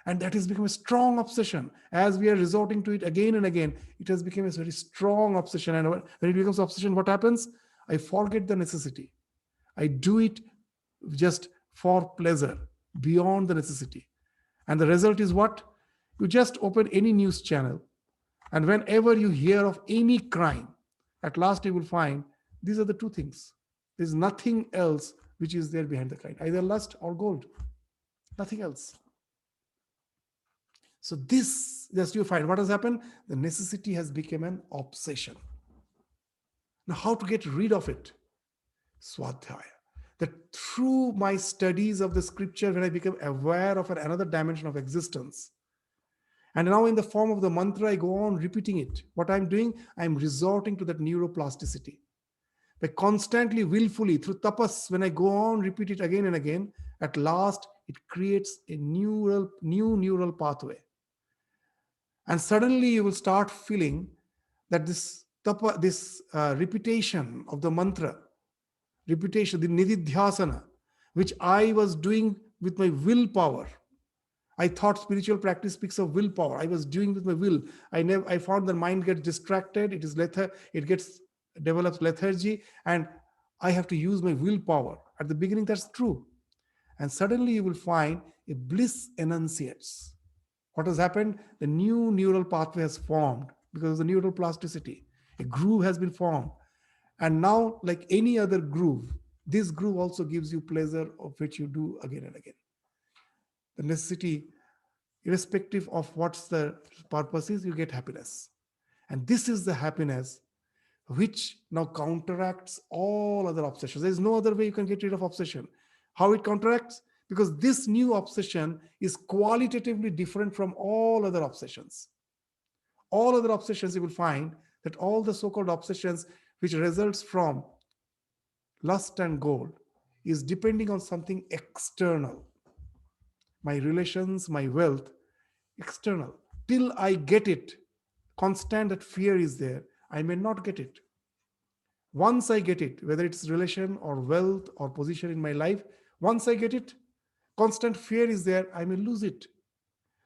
And that has become a strong obsession. As we are resorting to it again and again, it has become a very strong obsession. And when it becomes obsession, what happens? I forget the necessity. I do it just for pleasure, beyond the necessity. And the result is what? You just open any news channel, and whenever you hear of any crime, at last you will find these are the two things. There's nothing else which is there behind the crime, either lust or gold. Nothing else. So this, just you find what has happened, the necessity has become an obsession. Now, how to get rid of it? Swadhyaya. That through my studies of the scripture, when I become aware of another dimension of existence, and now in the form of the mantra, I go on repeating it. What I'm doing, I'm resorting to that neuroplasticity. By constantly, willfully, through tapas, when I go on repeat it again and again, at last it creates a new neural pathway. And suddenly you will start feeling that this repetition of the mantra, repetition, the nididhyasana, which I was doing with my willpower. I thought spiritual practice speaks of willpower. I was doing with my will. I found the mind gets distracted. Develops lethargy, and I have to use my willpower. At the beginning, that's true. And suddenly you will find a bliss enunciates. What has happened? The new neural pathway has formed because of the neural plasticity. A groove has been formed. And now, like any other groove, this groove also gives you pleasure, of which you do again and again. The necessity, irrespective of what's the purpose is, you get happiness. And this is the happiness which now counteracts all other obsessions. There is no other way you can get rid of obsession. How it counteracts? Because this new obsession is qualitatively different from all other obsessions. All other obsessions, you will find that all the so-called obsessions which results from lust and goal is depending on something external. My relations, my wealth, external. Till I get it, constant that fear is there, I may not get it. Once I get it, whether it's relation or wealth or position in my life, once I get it, constant fear is there, I may lose it.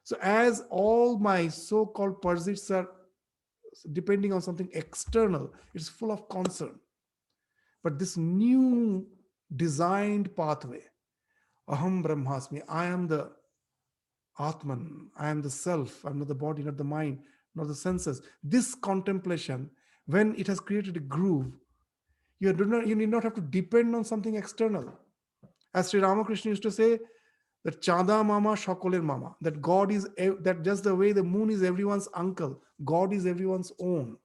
So as all my so-called pursuits are depending on something external, it's full of concern. But this new designed pathway, Aham Brahmasmi, I am the Atman, I am the self, I'm not the body, not the mind, not the senses. This contemplation, when it has created a groove, you need not have to depend on something external. As Sri Ramakrishna used to say, that Chanda Mama, Shakoler Mama, that God is, that just the way the moon is everyone's uncle, God is everyone's own.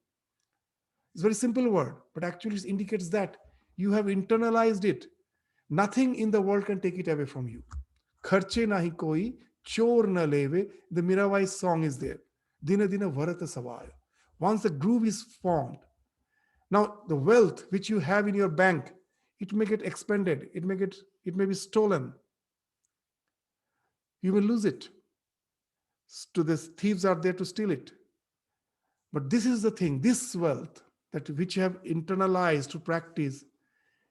It's a very simple word, but actually it indicates that you have internalized it. Nothing in the world can take it away from you. Kharche nahi koi, chor na leve, the Mirabai song is there. Dina dina varata savaya. Once the groove is formed, now the wealth which you have in your bank, it may get expended, it may be stolen. You will lose it. To this thieves are there to steal it. But this is the thing, this wealth that which you have internalized to practice,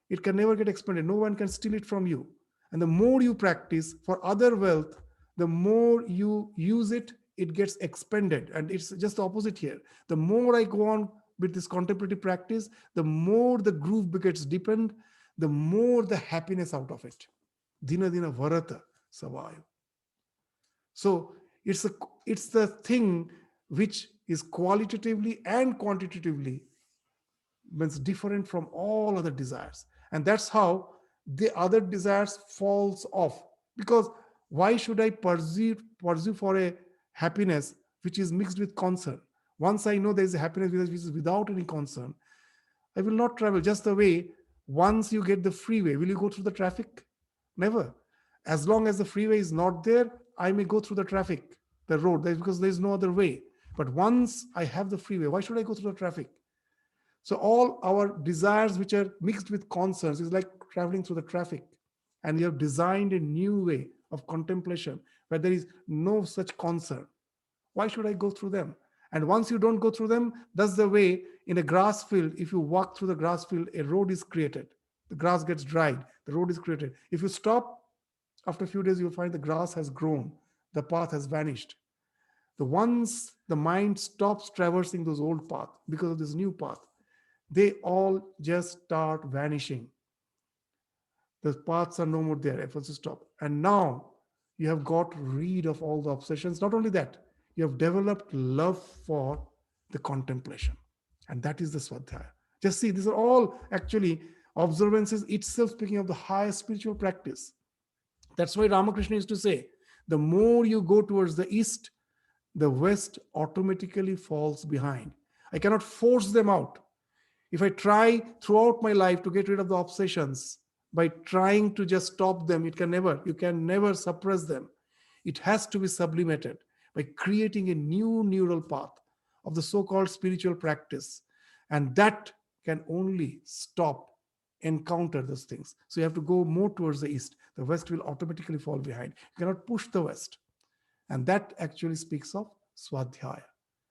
it can never get expended. No one can steal it from you. And the more you practice for other wealth, the more you use it, it gets expended. And it's just the opposite here. The more I go on with this contemplative practice, the more the groove gets deepened, the more the happiness out of it. Dina dina varata savayo. So it's the thing which is qualitatively and quantitatively means different from all other desires. And that's how the other desires falls off. Because why should I pursue for a happiness which is mixed with concern? Once I know there is a happiness which is without any concern, I will not travel. Just the way once you get the freeway, will you go through the traffic? Never. As long as the freeway is not there, I may go through the traffic, the road, because there is no other way. But once I have the freeway, why should I go through the traffic? So all our desires which are mixed with concerns is like traveling through the traffic. And you have designed a new way of contemplation where there is no such concern. Why should I go through them? And once you don't go through them, that's the way in a grass field, if you walk through the grass field, a road is created. The grass gets dried, the road is created. If you stop, after a few days, you'll find the grass has grown, the path has vanished. The once the mind stops traversing those old paths because of this new path, they all just start vanishing. The paths are no more there, efforts stop. And now you have got rid of all the obsessions. Not only that, you have developed love for the contemplation. And that is the Swadhyaya. Just see, these are all actually observances itself, speaking of the highest spiritual practice. That's why Ramakrishna used to say, the more you go towards the east, the west automatically falls behind. I cannot force them out. If I try throughout my life to get rid of the obsessions by trying to just stop them, you can never suppress them. It has to be sublimated by creating a new neural path of the so-called spiritual practice. And that can only encounter those things. So you have to go more towards the east. The west will automatically fall behind. You cannot push the west. And that actually speaks of Swadhyaya.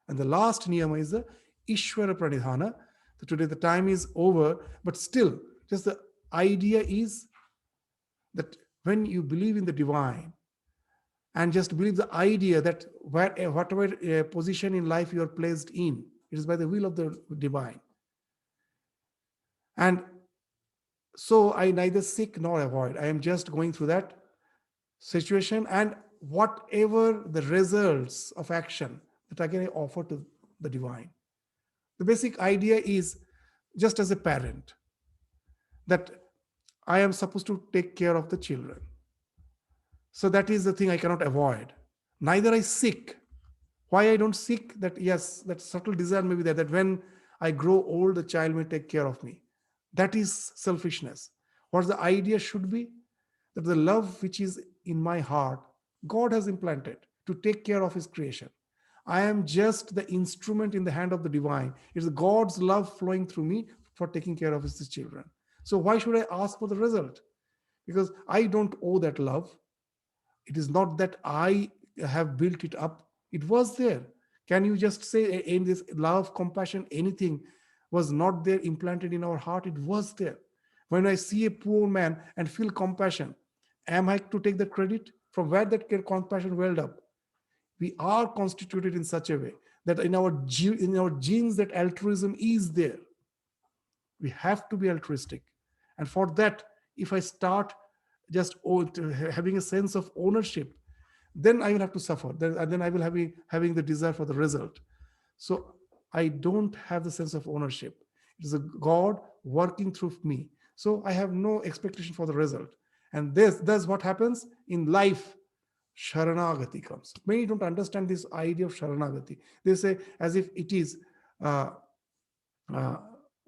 And the last niyama is the Ishwara Pranithana. So today the time is over, but still, just the idea is that when you believe in the divine and just believe the idea that whatever position in life you are placed in, it is by the will of the divine. And so I neither seek nor avoid. I am just going through that. situation and whatever the results of action that I can offer to the divine. The basic idea is just as a parent that I am supposed to take care of the children. So that is the thing I cannot avoid. Neither I seek. Why I don't seek that? Yes, that subtle desire may be there that when I grow old, the child may take care of me. That is selfishness. What the idea should be that the love which is in my heart, God has implanted to take care of His creation. I am just the instrument in the hand of the divine. It's God's love flowing through me for taking care of His children. So why should I ask for the result? Because I don't owe that love. It is not that I have built it up. It was there. Can you just say in this love, compassion, anything was not there implanted in our heart? It was there. When I see a poor man and feel compassion, am I to take the credit? From where that compassion welled up? We are constituted in such a way that in our genes that altruism is there. We have to be altruistic. And for that, if I start just having a sense of ownership, then I will have to suffer. Then I will have having the desire for the result. So I don't have the sense of ownership. It is a God working through me. So I have no expectation for the result. And that's what happens in life. Sharanagati comes. Many don't understand this idea of Sharanagati. They say as if it is uh, uh,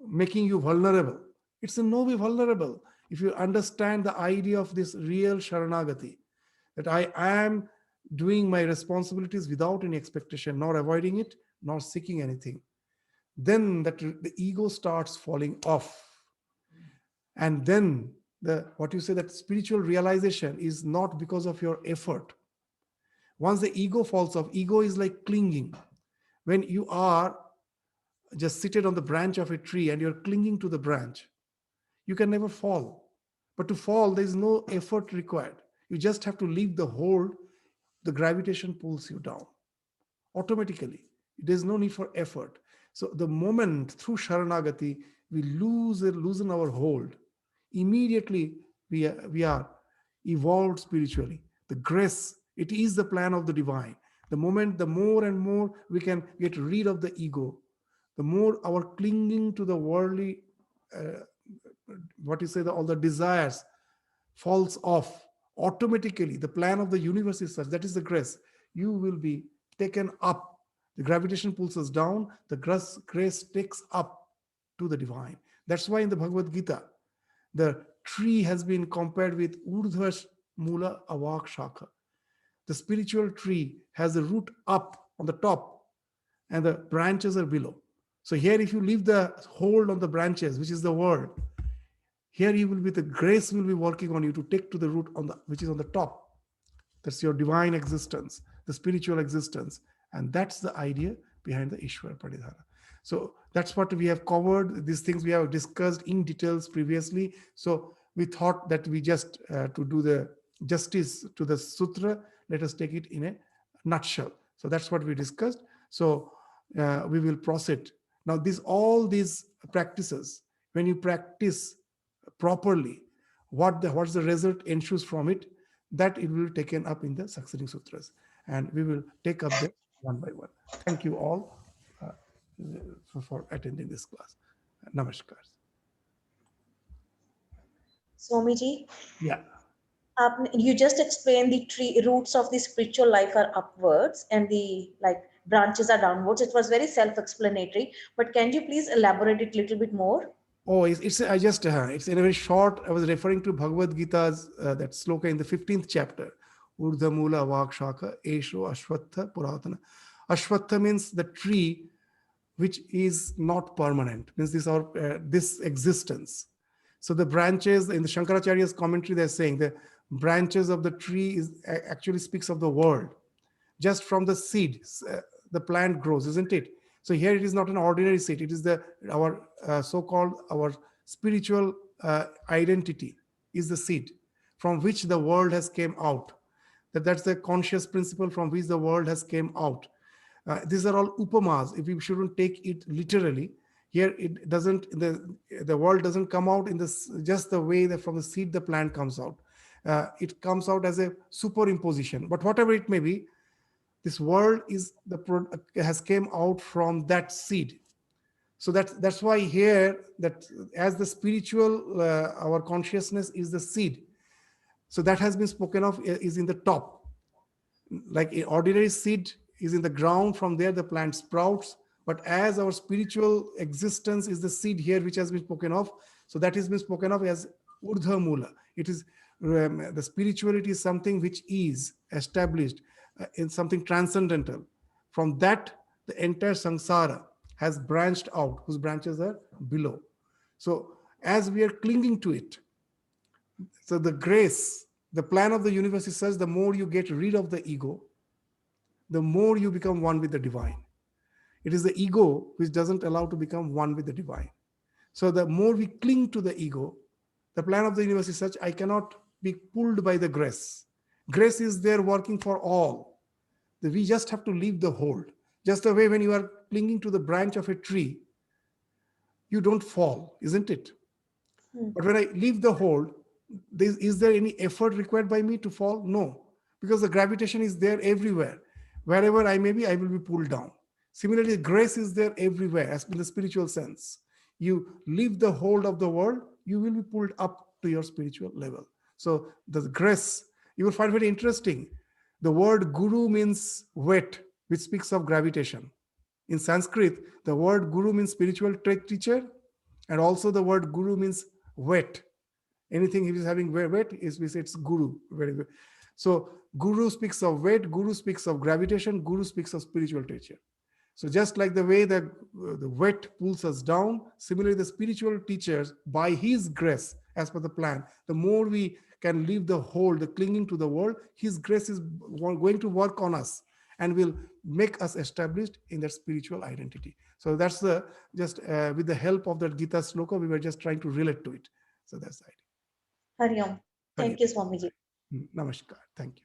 making you vulnerable. It's a no way vulnerable. If you understand the idea of this real Sharanagati, that I am doing my responsibilities without any expectation, nor avoiding it, nor seeking anything, then that the ego starts falling off. And then the what you say that spiritual realization is not because of your effort. Once the ego falls off, ego is like clinging. When you are just seated on the branch of a tree and you're clinging to the branch, you can never fall. But to fall, there is no effort required. You just have to leave the hold. The gravitation pulls you down automatically. There's no need for effort. So the moment through Sharanagati we loosen our hold, immediately we are evolved spiritually. The grace, it is the plan of the divine. The moment, the more and more we can get rid of the ego, the more our clinging to the worldly, uh, what you say, all the desires falls off automatically. The plan of the universe is such, that is the grace. You will be taken up. The gravitation pulls us down, the grace takes up to the divine. That's why in the Bhagavad Gita, the tree has been compared with urdhva mula avak shakha. The spiritual tree has the root up on the top and the branches are below. So here, if you leave the hold on the branches, which is the word, here you will be, the grace will be working on you to take to the root on the which is on the top. That's your divine existence, the spiritual existence. And that's the idea behind the Ishwara Pranithana. So that's what we have covered. These things we have discussed in details previously. So we thought that we just to do the justice to the sutra, let us take it in a nutshell. So that's what we discussed. So we will proceed. Now, all these practices, when you practice properly, what's the result ensues from it, that it will be taken up in the succeeding sutras, and we will take up them one by one. Thank you all uh, for attending this class. Namaskar. Swamiji, Yeah. you just explained the tree roots of the spiritual life are upwards and the like branches are downwards. It was very self-explanatory, but can you please elaborate it a little bit more? Oh, it's I just it's in a very short. I was referring to Bhagavad Gita's that sloka in the 15th chapter. Urdha mula vak shaka esho ashwatha puratana. Ashwatha means the tree which is not permanent, means this existence. So the branches in the Shankaracharya's commentary, they're saying the branches of the tree actually speaks of the world. Just from the seed, the plant grows, isn't it? So here it is not an ordinary seed. It is our so-called our spiritual identity is the seed from which the world has came out. That's the conscious principle from which the world has came out. These are all upamas. If we shouldn't take it literally, here it doesn't. The world doesn't come out in this just the way that from the seed the plant comes out. it comes out as a superimposition. But whatever it may be, this world is has came out from that seed. So that's why here, that as the spiritual, our consciousness is the seed. So that has been spoken of, is in the top. Like an ordinary seed is in the ground, from there the plant sprouts. But as our spiritual existence is the seed here, which has been spoken of, so that has been spoken of as urdhva mula. It is, the spirituality is something which is established in something transcendental. From that, the entire samsara has branched out, whose branches are below. So as we are clinging to it, so the grace, the plan of the universe is such, the more you get rid of the ego, the more you become one with the divine. It is the ego which doesn't allow to become one with the divine. So the more we cling to the ego, the plan of the universe is such, I cannot be pulled by the grace. Grace is there working for all. We just have to leave the hold. Just the way when you are clinging to the branch of a tree, you don't fall, isn't it? But when I leave the hold, is there any effort required by me to fall? No, because the gravitation is there everywhere. Wherever I may be, I will be pulled down. Similarly, grace is there everywhere, as in the spiritual sense. You leave the hold of the world, you will be pulled up to your spiritual level. So the grace, you will find very interesting. The word guru means wet, which speaks of gravitation. In Sanskrit, the word guru means spiritual teacher, and also the word guru means wet. Anything he is having wet is, we say it's guru. Very good. So guru speaks of weight, guru speaks of gravitation, guru speaks of spiritual teacher. So just like the way the wet pulls us down, similarly the spiritual teachers, by his grace, as per the plan, the more we can leave the hold, the clinging to the world, his grace is going to work on us and will make us established in that spiritual identity. So that's the, just with the help of that Gita sloka, we were just trying to relate to it. So that's the idea. Hari Om. Hari Thank you, Swamiji. Namaskar. Thank you.